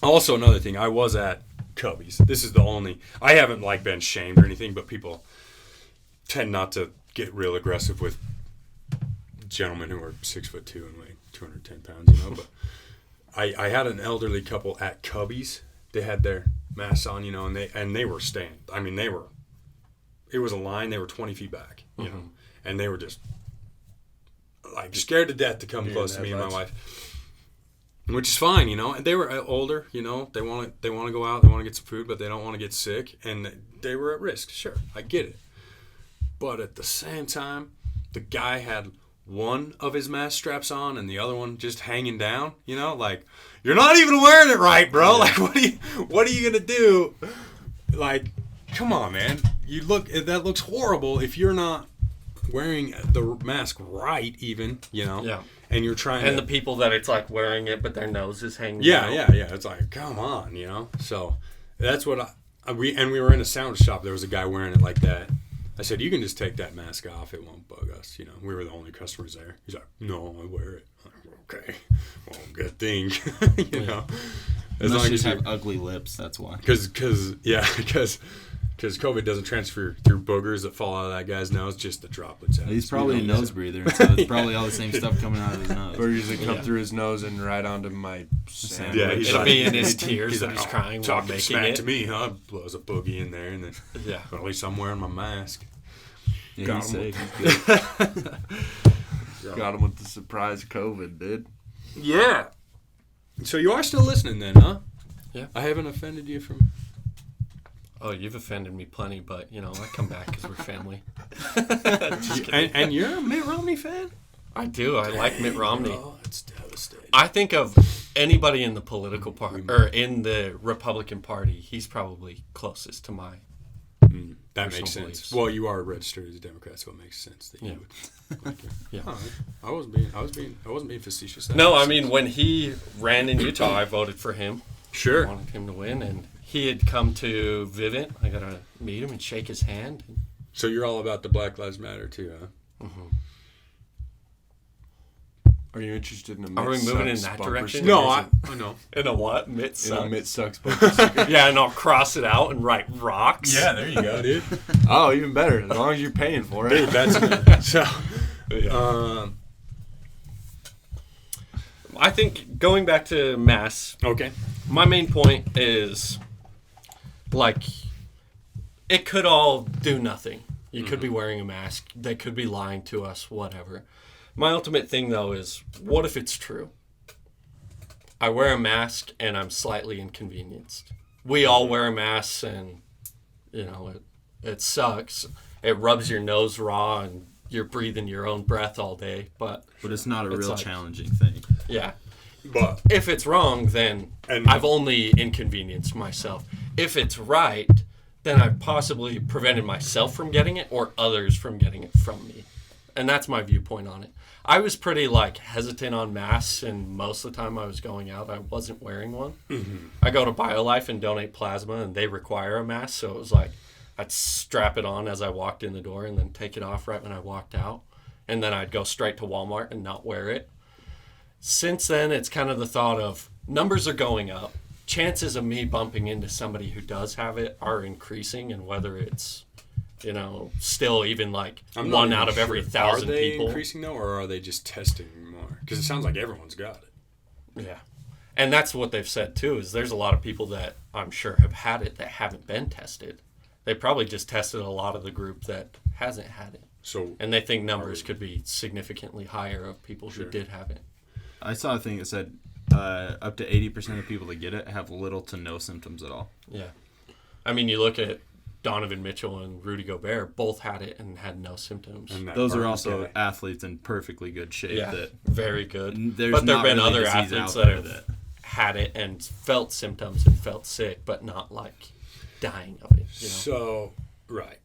also another thing, I was at Cubbies. This is the only. I haven't been shamed or anything, but people tend not to get real aggressive with gentlemen who are 6'2" and weigh 210 pounds. You know, but I had an elderly couple at Cubbies. They had their masks on, and they were staying. I mean, they were. It was a line. They were 20 feet back, you know, and they were just scared to death to come close to me and my wife, which is fine, And they were older, They want to go out, they want to get some food, but they don't want to get sick, and they were at risk. Sure, I get it, but at the same time, the guy had one of his mask straps on and the other one just hanging down. You're not even wearing it right, bro. Yeah. What are you gonna do? Come on, man. That looks horrible if you're not wearing the mask right, even, Yeah. And you're trying and the people that it's wearing it, but their nose is hanging yeah, out. Yeah. It's come on, So that's what we were in a sound shop. There was a guy wearing it like that. I said, you can just take that mask off. It won't bug us. We were the only customers there. He's like, no, I wear it. I'm like, okay. Well, good thing. As long as you have ugly lips, that's why. Because COVID doesn't transfer through boogers that fall out of that guy's nose, just the droplets. He's probably a nose breather, so it's probably all the same stuff coming out of his nose. Boogers that come through his nose and right onto my sandwich. Yeah, It'll be in his tears that he's crying while talking making smack it. to me, huh? Blows a boogie in there, and then but at least I'm wearing my mask. Yeah, Got he's him. safe. He's good. Got him with the surprise COVID, dude. Yeah. So you are still listening then, huh? Yeah. I haven't offended you from... Oh, you've offended me plenty, but, I come back because we're family. And you're a Mitt Romney fan? I do. I like Mitt Romney. Oh, it's devastating. I think of anybody in the political party, or in the Republican Party, he's probably closest to my that makes sense. beliefs. Well, you are registered as a Democrat, so it makes sense that you would like it. Yeah. All right. I wasn't being facetious. No, I mean, when he ran in Utah, I voted for him. Sure. I wanted him to win, and he had come to Vivint. I got to meet him and shake his hand. So you're all about the Black Lives Matter too, huh? Mm-hmm. Are you interested in a Mitt Are we moving in Sucks that bumper direction? sticker? No, I know. In a what? Mitt In a sucks. Mitt Sucks bumper sticker. Yeah, and I'll cross it out and write rocks. Yeah, there you go, dude. Oh, even better. As long as you're paying for it. Dude, that's so. I think going back to masks, Okay. my main point is, it could all do nothing. You could be wearing a mask. They could be lying to us, whatever. My ultimate thing, though, is what if it's true? I wear a mask and I'm slightly inconvenienced. We all wear masks and, it sucks. It rubs your nose raw and you're breathing your own breath all day. But it's not a It's real challenging thing. yeah. But If it's wrong, then And- I've only inconvenienced myself. If it's right, then I've possibly prevented myself from getting it or others from getting it from me. And that's my viewpoint on it. I was pretty hesitant on masks, and most of the time I was going out, I wasn't wearing one. Mm-hmm. I go to BioLife and donate plasma, and they require a mask, so it was I'd strap it on as I walked in the door and then take it off right when I walked out. And then I'd go straight to Walmart and not wear it. Since then, it's kind of the thought of numbers are going up. Chances of me bumping into somebody who does have it are increasing, and whether it's, still even I'm not one even out of sure. every 1,000 Are they people. increasing though, or are they just testing more? Because it sounds like everyone's got it. Yeah. And that's what they've said too, is there's a lot of people that I'm sure have had it that haven't been tested. They probably just tested a lot of the group that hasn't had it. So And they think numbers could be significantly higher of people who did have it. I saw a thing that said up to 80% of people that get it have little to no symptoms at all. Yeah. I mean, you look at Donovan Mitchell and Rudy Gobert, both had it and had no symptoms. and that Those are Barnes also guy. athletes in perfectly good shape. Yeah, That very good. there's But there have not been really other disease athletes out that there have had it and felt symptoms and felt sick, but not like dying of it. You know? So, right.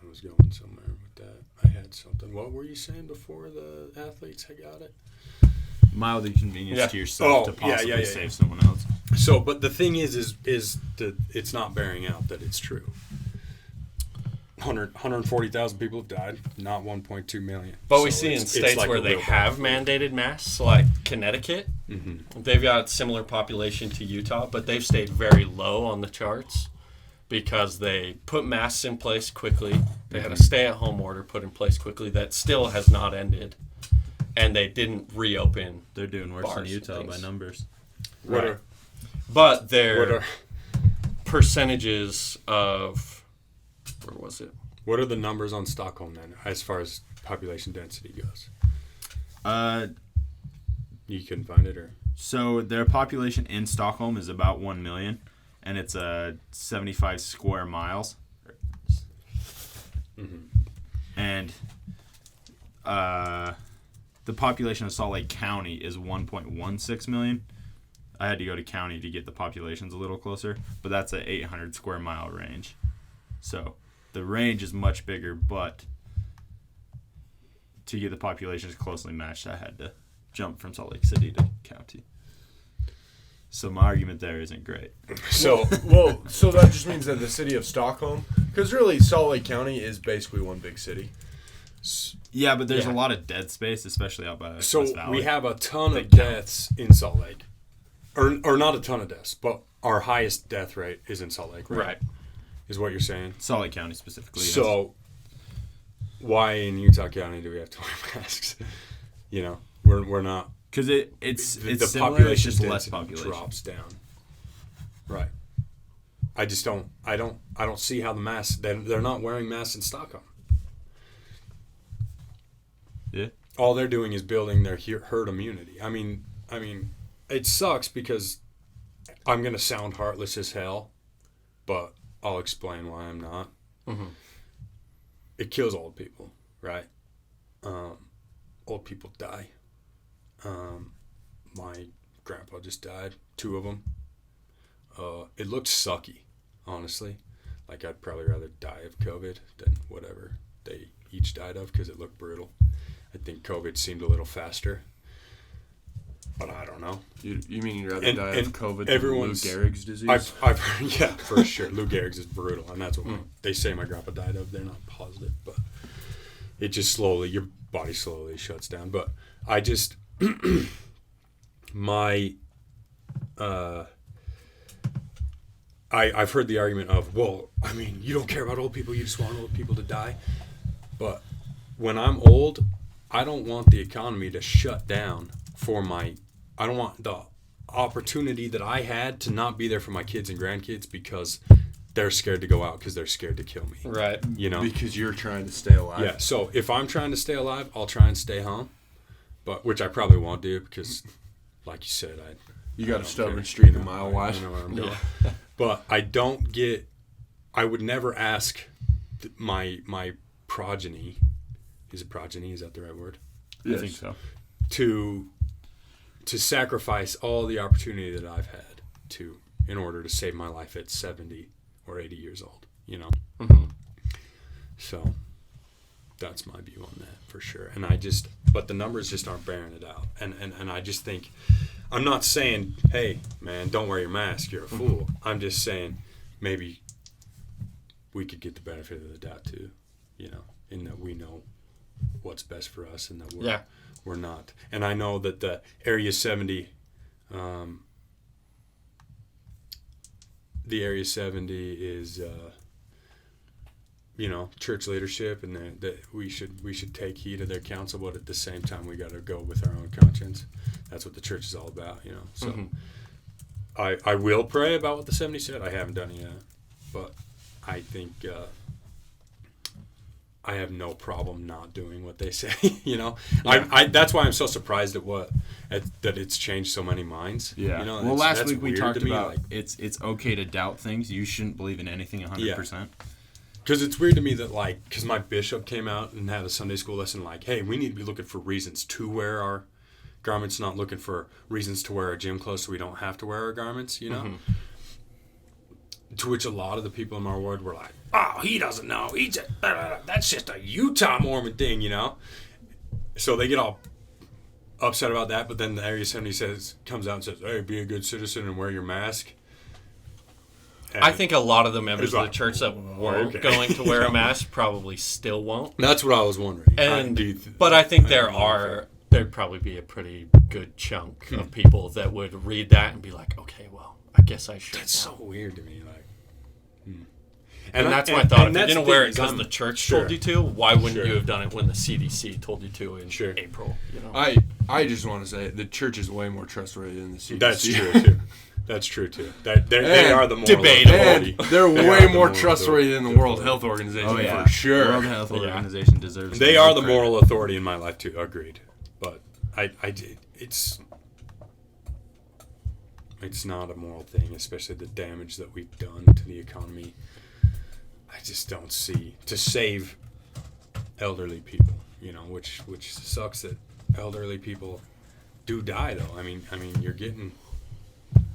I was going somewhere with that. I had something. What were you saying before the athletes had got it? mild inconvenience Yeah. to yourself to Oh, yeah, possibly yeah. save someone else. So, but the thing is that it's not bearing out that it's true. 140,000 people have died, not 1.2 million. But we So see in it's states like where a they real have mandated masks, like Connecticut, Mm-hmm. they've got similar population to Utah, but they've stayed very low on the charts because they put masks in place quickly. They had a stay-at-home order put in place quickly that still has not ended, and they didn't reopen. They're doing worse Bars in and Utah by things. numbers. What Right. are, But what their are percentages of where was it? what are the numbers on Stockholm then, as far as population density goes? You couldn't find it, or So their population in Stockholm is about 1 million, and it's 75 square miles. And the population of Salt Lake County is 1.16 million. I had to go to county to get the populations a little closer, but that's a 800 square mile range. So the range is much bigger, but to get the populations closely matched, I had to jump from Salt Lake City to county. So my argument there isn't great. so. So that just means that the city of Stockholm, because really Salt Lake County is basically one big city. Yeah, but there's Yeah. a lot of dead space, especially out by So West Valley. we have a ton They of count. deaths in Salt Lake, or not a ton of deaths, but our highest death rate is in Salt Lake, right? Is what you're saying. Salt Lake County specifically. yes. So why in Utah County do we have to wear masks? You know, we're not. Because it's The similar, it's population just less density population. drops down. Right. I just don't. I don't see how the masks. They're not wearing masks in Stockholm. Yeah. All they're doing is building their herd immunity. I mean, it sucks because I'm gonna sound heartless as hell, but I'll explain why I'm not. Mhm. It kills old people, right? Old people die. My grandpa just died. 2 of them. It looked sucky, honestly. Like I'd probably rather die of COVID than whatever they each died of because it looked brutal. I think COVID seemed a little faster, but I don't know. You mean you'd rather And- die and of COVID than Lou everyone's- Gehrig's disease? I've heard, yeah, for sure. Lou Gehrig's is brutal, and that's what they say my grandpa died of. They're not positive, but it just slowly, your body slowly shuts down. But I just, I've heard the argument of, well, I mean, you don't care about old people, you just want old people to die. But when I'm old, I don't want the economy to shut down for I don't want the opportunity that I had to not be there for my kids and grandkids because they're scared to go out because they're scared to kill me. Right. You know? because you're trying to stay alive. Yeah. So if I'm trying to stay alive, I'll try and stay home, but which I probably won't do because, like you said, You got I a don't stubborn care. streak a mile wide. I know where I'm going. But I would never ask my progeny. Is it progeny? Is that the right word? I think so. To sacrifice all the opportunity that I've had in order to save my life at 70 or 80 years old, you know? Mhm. So that's my view on that for sure. And but the numbers just aren't bearing it out. And I just think, I'm not saying, hey, man, don't wear your mask, you're a fool. I'm just saying maybe we could get the benefit of the doubt too, you know, in that we know what's best for us and that we're not. And I know that the Area 70, is, you know, church leadership, and that we should take heed of their counsel, but at the same time we got to go with our own conscience. That's what the church is all about, you know. So I will pray about what the 70 said. I haven't done it yet, but I think I have no problem not doing what they say. You know, I that's why I'm so surprised that it's changed so many minds. Yeah. You know, Well, last that's week we weird talked to me, about like, it's okay to doubt things. You shouldn't believe in anything 100%. because it's weird to me that, like, because my bishop came out and had a Sunday school lesson, like, hey, we need to be looking for reasons to wear our garments, not looking for reasons to wear our gym clothes so we don't have to wear our garments, you know? Mm-hmm. To which a lot of the people in my ward were like, oh, he doesn't know. He just, that's just a Utah Mormon thing, you know? So they get all upset about that, but then the Area 70 comes out and says, hey, be a good citizen and wear your mask. And I think a lot of the members of like, the church that weren't going to wear a mask probably still won't. That's what I was wondering. But I think there'd probably be a pretty good chunk of people that would read that and be like, okay, well, I guess I should. That's so weird to me. Like, and that's my thought. If you that's didn't the wear thing, it because the church told you to, why wouldn't you have done it when the CDC told you to in April? You know? I just want to say the church is way more trustworthy than the CDC. That's true too. That's true too. They are the moral debatable. They're way more trustworthy than the World Health Organization. Oh yeah, for sure. World Health Organization deserves. They are the moral authority in my life too. Agreed. But it's not a moral thing, especially the damage that we've done to the economy. I just don't see to save elderly people, you know, which sucks that elderly people do die though. I mean, you're getting.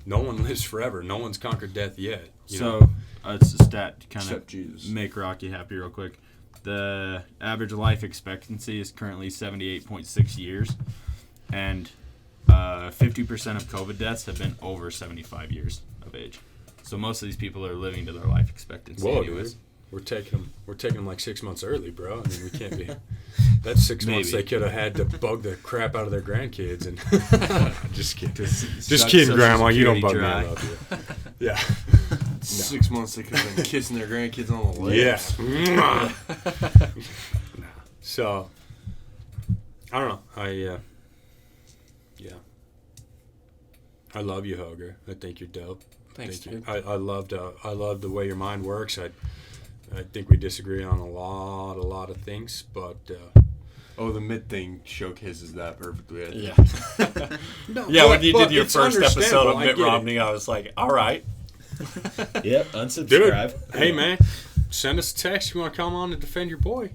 No one lives forever. No one's conquered death yet. So it's a stat to kind Except of Jesus. Make Rocky happy real quick. The average life expectancy is currently 78.6 years, and 50% of COVID deaths have been over 75 years of age. So most of these people are living to their life expectancy. Whoa, anyways. dude. We're taking them like 6 months early, bro. I mean, we can't be. That's 6 months they could have had to bug the crap out of their grandkids. And just kidding, just kidding, Grandma. You don't bug me. I love you. Yeah. 6 months they could have been kissing their grandkids on the lips. Yeah. No. So I don't know. I love you, Hogan. I think you're dope. Thanks, dude. I love the way your mind works. I think we disagree on a lot of things, but the Mitt thing showcases that perfectly. Yeah. No, yeah, when you did your it's first episode of Mitt I get Romney, I was like, all right. Yep, unsubscribe. Dude, hey man, send us a text if you want to come on and defend your boy.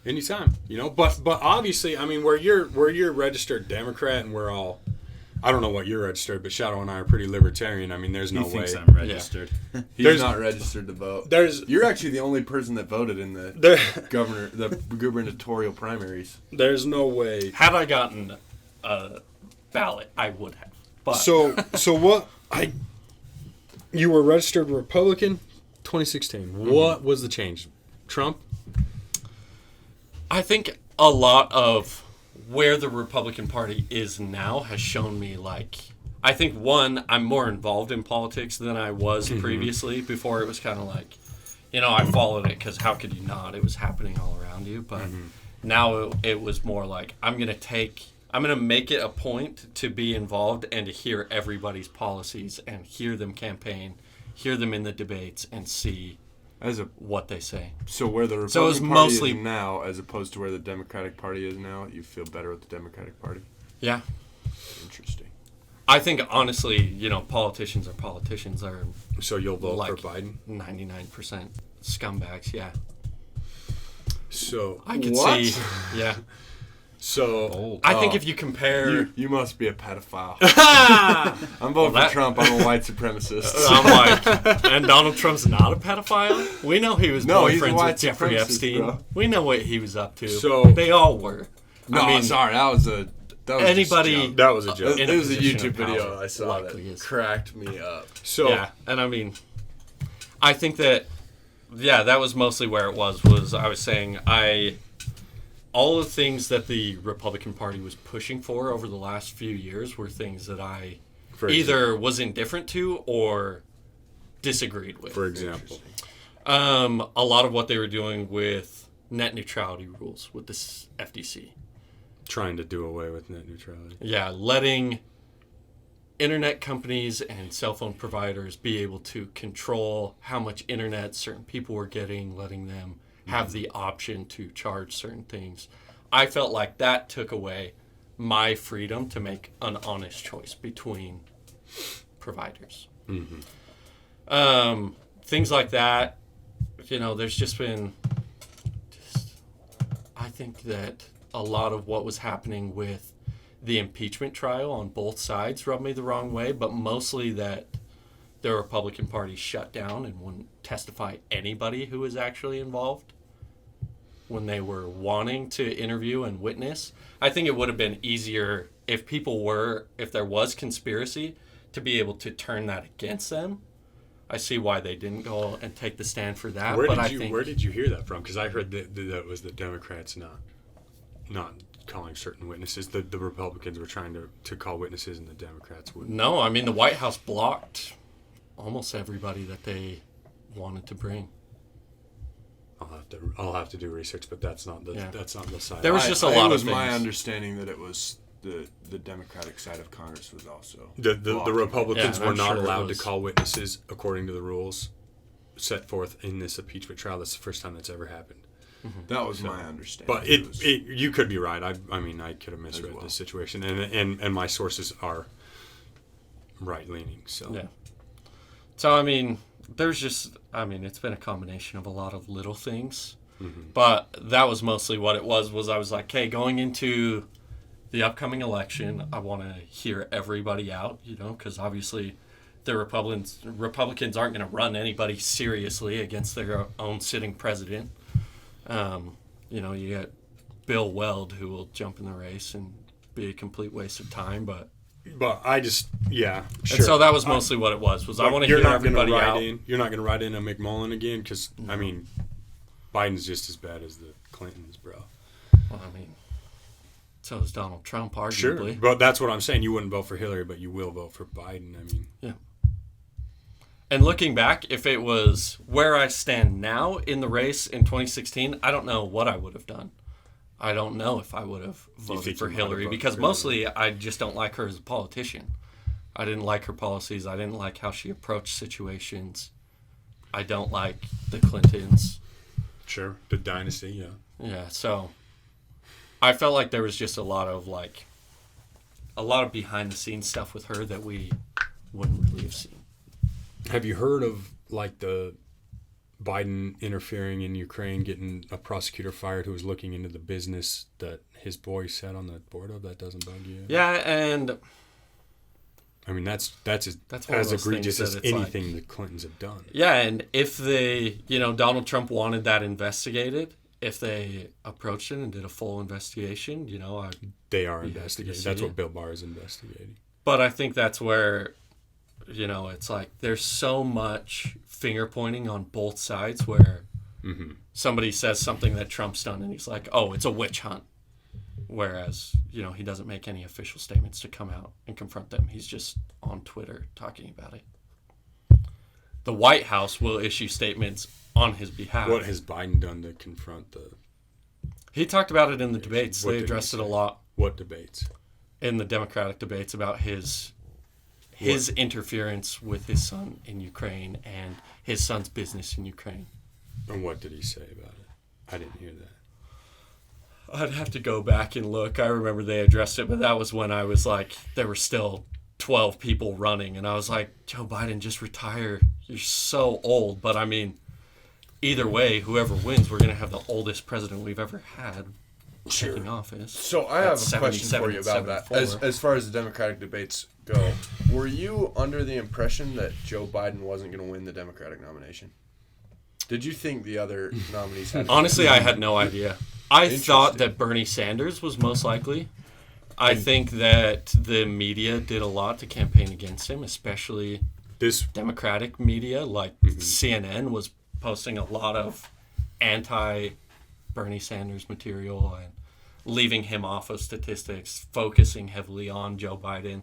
Anytime, you know. But obviously, I mean, where you're registered Democrat and we're all. I don't know what you're registered, but Shadow and I are pretty libertarian. I mean, there's no way. He thinks I'm registered. Yeah. He's not registered to vote. You're actually the only person that voted in the gubernatorial primaries. There's no way. Had I gotten a ballot, I would have. But So what? You were registered Republican, 2016. Mm-hmm. What was the change? Trump? I think a lot of where the Republican Party is now has shown me, like, I think, one, I'm more involved in politics than I was previously. Before it was kind of like, you know, I followed it because how could you not? It was happening all around you. But now it was more like, I'm going to make it a point to be involved and to hear everybody's policies and hear them campaign, hear them in the debates, and see what they say. So where the Republican Party is now, as opposed to where the Democratic Party is now, you feel better with the Democratic Party? Yeah. Interesting. I think, honestly, you know, politicians are... So you'll vote like for Biden? 99% scumbags, yeah. So... I could see... Yeah. So... I think if you compare... You must be a pedophile. I'm voting for Trump. I'm a white supremacist. I'm like... And Donald Trump's not a pedophile? We know he was boyfriends with Jeffrey Epstein. Bro. We know what he was up to. So... They all were. Sorry. That was anybody... That was a joke. It was a YouTube video I saw that cracked me up. So... Yeah, and I mean... I think that... Yeah, that was mostly where it was I was saying all the things that the Republican Party was pushing for over the last few years were things that I either was indifferent to or disagreed with. For example? A lot of what they were doing with net neutrality rules with the FDC. Trying to do away with net neutrality. Yeah, letting internet companies and cell phone providers be able to control how much internet certain people were getting, letting them have the option to charge certain things. I felt like that took away my freedom to make an honest choice between providers. Things like that, there's just been, I think that a lot of what was happening with the impeachment trial on both sides rubbed me the wrong way, but mostly that the Republican Party shut down and wouldn't testify anybody who was actually involved when they were wanting to interview and witness. I think it would have been easier if there was conspiracy, to be able to turn that against them. I see why they didn't go and take the stand for that. Where did you hear that from? Because I heard that it was the Democrats not calling certain witnesses. The Republicans were trying to call witnesses, and the Democrats wouldn't. No, I mean, the White House blocked almost everybody that they wanted to bring. I'll have to do research, but that's not the side. There was just a lot of things. It was my understanding that it was the Democratic side of Congress was also the Republicans were not sure allowed to call witnesses according to the rules set forth in this impeachment trial. That's the first time that's ever happened. That was my understanding. But you could be right. I mean, I could have misread this situation, and my sources are right leaning. So yeah. So I mean, it's been a combination of a lot of little things, but that was mostly what it was. I was like, hey, going into the upcoming election, I want to hear everybody out, because obviously the Republicans aren't going to run anybody seriously against their own sitting president. You get Bill Weld, who will jump in the race and be a complete waste of time, but I just, yeah, sure. And so that was mostly what it was I want to hear everybody out. You're not going to write in a McMullen again, because, I mean, Biden's just as bad as the Clintons, bro. Well, I mean, so is Donald Trump, arguably. Sure, but that's what I'm saying. You wouldn't vote for Hillary, but you will vote for Biden. I mean, yeah. And looking back, if it was where I stand now in the race in 2016, I don't know what I would have done. I don't know if I would have voted for Hillary, because mostly I just don't like her as a politician. I didn't like her policies. I didn't like how she approached situations. I don't like the Clintons. Sure, the dynasty, yeah. Yeah, so I felt like there was just a lot of behind the scenes stuff with her that we wouldn't really have seen. Have you heard of the Biden interfering in Ukraine, getting a prosecutor fired who was looking into the business that his boy sat on the board of? That doesn't bug you? Yeah, and I mean that's as egregious as anything the Clintons have done. Yeah, and if Donald Trump wanted that investigated, if they approached it and did a full investigation, they are investigating. That's what Bill Barr is investigating. But I think that's where, it's like there's so much finger pointing on both sides where somebody says something that Trump's done and he's like, oh, it's a witch hunt. Whereas, he doesn't make any official statements to come out and confront them. He's just on Twitter talking about it. The White House will issue statements on his behalf. What has Biden done to confront the... He talked about it in the debates. They addressed it a lot. What debates? In the Democratic debates about his interference with his son in Ukraine and his son's business in Ukraine. And what did he say about it? I didn't hear that. I'd have to go back and look. I remember they addressed it, but that was when I was like, there were still 12 people running. And I was like, Joe Biden, just retire. You're so old. But I mean, either way, whoever wins, we're going to have the oldest president we've ever had taking office. So I have a question for you about that. As far as the Democratic debates go, were you under the impression that Joe Biden wasn't going to win the Democratic nomination? Did you think the other nominees had... Honestly, I had no idea. I thought that Bernie Sanders was most likely. I think that the media did a lot to campaign against him, especially this Democratic media, like CNN was posting a lot of anti-Bernie Sanders material and leaving him off of statistics, focusing heavily on Joe Biden.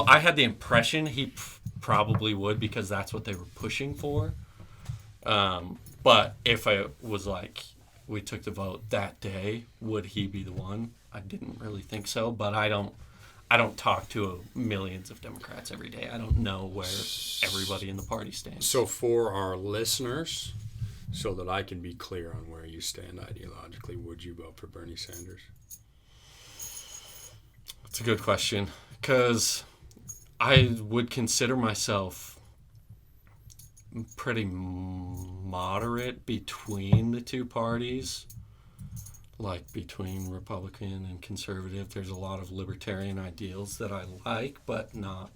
I had the impression he probably would, because that's what they were pushing for. But if it was like we took the vote that day, would he be the one? I didn't really think so, but I I don't talk to millions of Democrats every day. I don't know where everybody in the party stands. So for our listeners, so that I can be clear on where you stand ideologically, would you vote for Bernie Sanders? That's a good question, because I would consider myself pretty moderate between the two parties, like between Republican and conservative. There's a lot of libertarian ideals that I like, but not.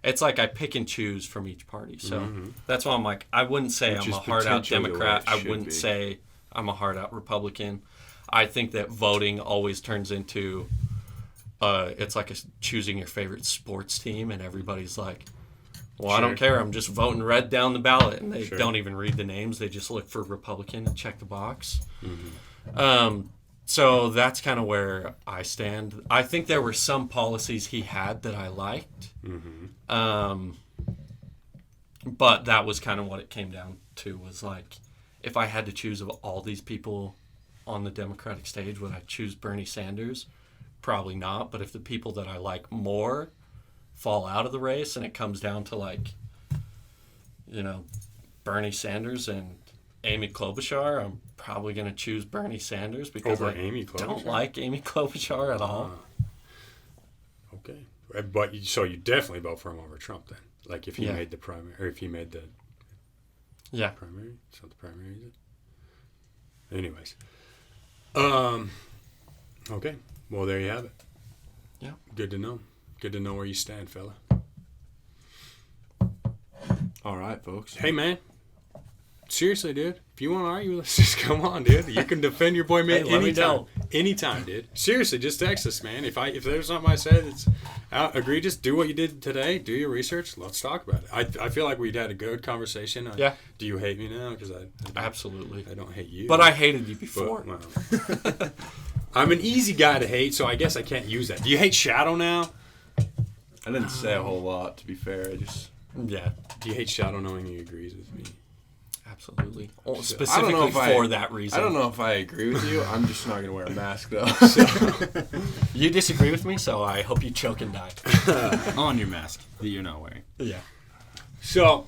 It's like I pick and choose from each party. So that's why I'm like, I wouldn't say Which I'm is a hard-out potentially the way Democrat. it I should wouldn't be. say I'm a hard-out Republican. I think that voting always turns into, it's like choosing your favorite sports team, and everybody's like, well, I don't care. I'm just voting red down the ballot. And they don't even read the names. They just look for Republican and check the box. So that's kind of where I stand. I think there were some policies he had that I liked. But that was kind of what it came down to, was like, if I had to choose of all these people on the Democratic stage, would I choose Bernie Sanders? Probably not. But if the people that I like more fall out of the race and it comes down to, like, Bernie Sanders and Amy Klobuchar, I'm probably going to choose Bernie Sanders because Over I Amy Klobuchar? don't like Amy Klobuchar at all. Okay. But so you definitely vote for him over Trump then? Like if he Yeah. made the primary, or if he made the Yeah. primary? Is that the primary, is it? Anyways. Okay. Well, there you have it. Yeah. Good to know. Good to know where you stand, fella. All right, folks. Hey, man. Seriously, dude. If you want to argue, let's just come on, dude. You can defend your boy, man, Hey, let me anytime. know. Anytime, dude. Seriously, just text us, man. If there's something I said that's egregious, do what you did today. Do your research. Let's talk about it. I feel like we'd had a good conversation. Yeah. Do you hate me now? Because Absolutely. I don't hate you. But I hated you But, before. well, I'm an easy guy to hate, so I guess I can't use that. Do you hate Shadow now? I didn't say a whole lot, to be fair. I just... Yeah. Do you hate Shadow knowing he agrees with me? Absolutely. I don't Specifically know if for that reason. I don't know if I agree with you. I'm just not going to wear a mask, though. You disagree with me, so I hope you choke and die. On your mask that you're not wearing. Yeah. So,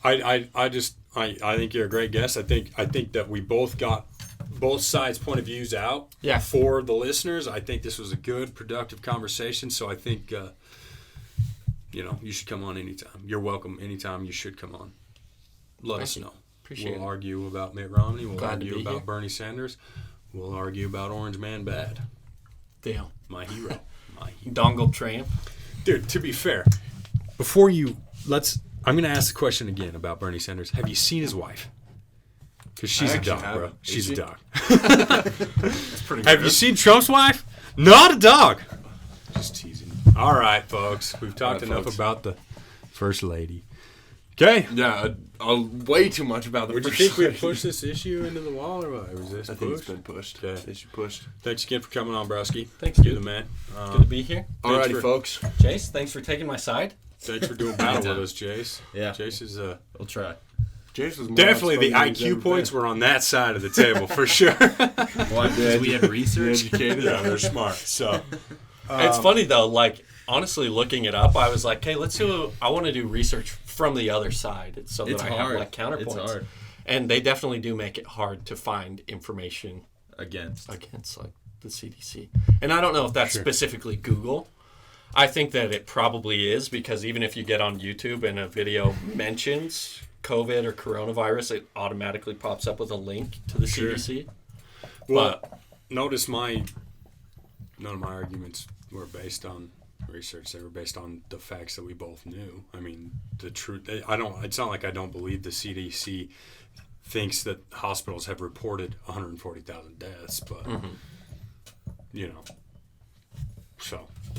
I think you're a great guest. I think that we both got both sides' point of views out. Yeah. For the listeners, I think this was a good, productive conversation. So I think, you should come on anytime. You're welcome anytime. You should come on. Let us know. Appreciate We'll it. argue about Mitt Romney. We'll Glad to argue be about here. Bernie Sanders. We'll argue about Orange Man Bad. Deal. My hero. Dongle Tramp. Dude, to be fair, before I'm going to ask the question again about Bernie Sanders. Have you seen his wife? Because she's a actually dog, bro. haven't. Is She's she? a dog. That's pretty good. Have you seen Trump's wife? Not a dog. Just teasing. All right, folks. We've talked right, enough folks. about the first lady. Okay. Yeah, way too much about the Would you first think we'd lady. push this issue into the wall, or what? Was this I think it's pushed? been pushed. Okay. Issue pushed. Thanks again for coming on, Browski. Thanks, You're dude. the man. Good to be here. Thanks Alrighty, for- folks. Jace, thanks for taking my side. Thanks for doing battle with us, Jace. Yeah. Jace is We'll try. Jace was more definitely the outspoken than he's IQ ever points been. were on that side of the table for sure. Why? Because we have research. Educated. Yeah, they're smart. So It's funny, though. Like, honestly, looking it up, I was like, hey, I want to do research from the other side so that It's I hard. have, like, counterpoints. It's hard. And they definitely do make it hard to find information Against. against, like, the CDC. And I don't know if that's specifically Google. I think that it probably is, because even if you get on YouTube and a video mentions COVID or coronavirus, it automatically pops up with a link to the CDC. Well, notice none of my arguments were based on research. They were based on the facts that we both knew. I mean, the truth. It's not like I don't believe the CDC thinks that hospitals have reported 140,000 deaths, but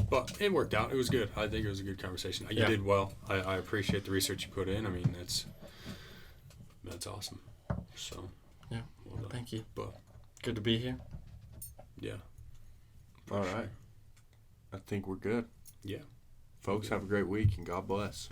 but it worked out. It was good. I think it was a good conversation. You Yeah. did well. I appreciate the research you put in. I mean, that's awesome. So Yeah. well done. Thank you. But Good to be here. yeah, All right. I think we're good. yeah. Folks, have a great week and God bless.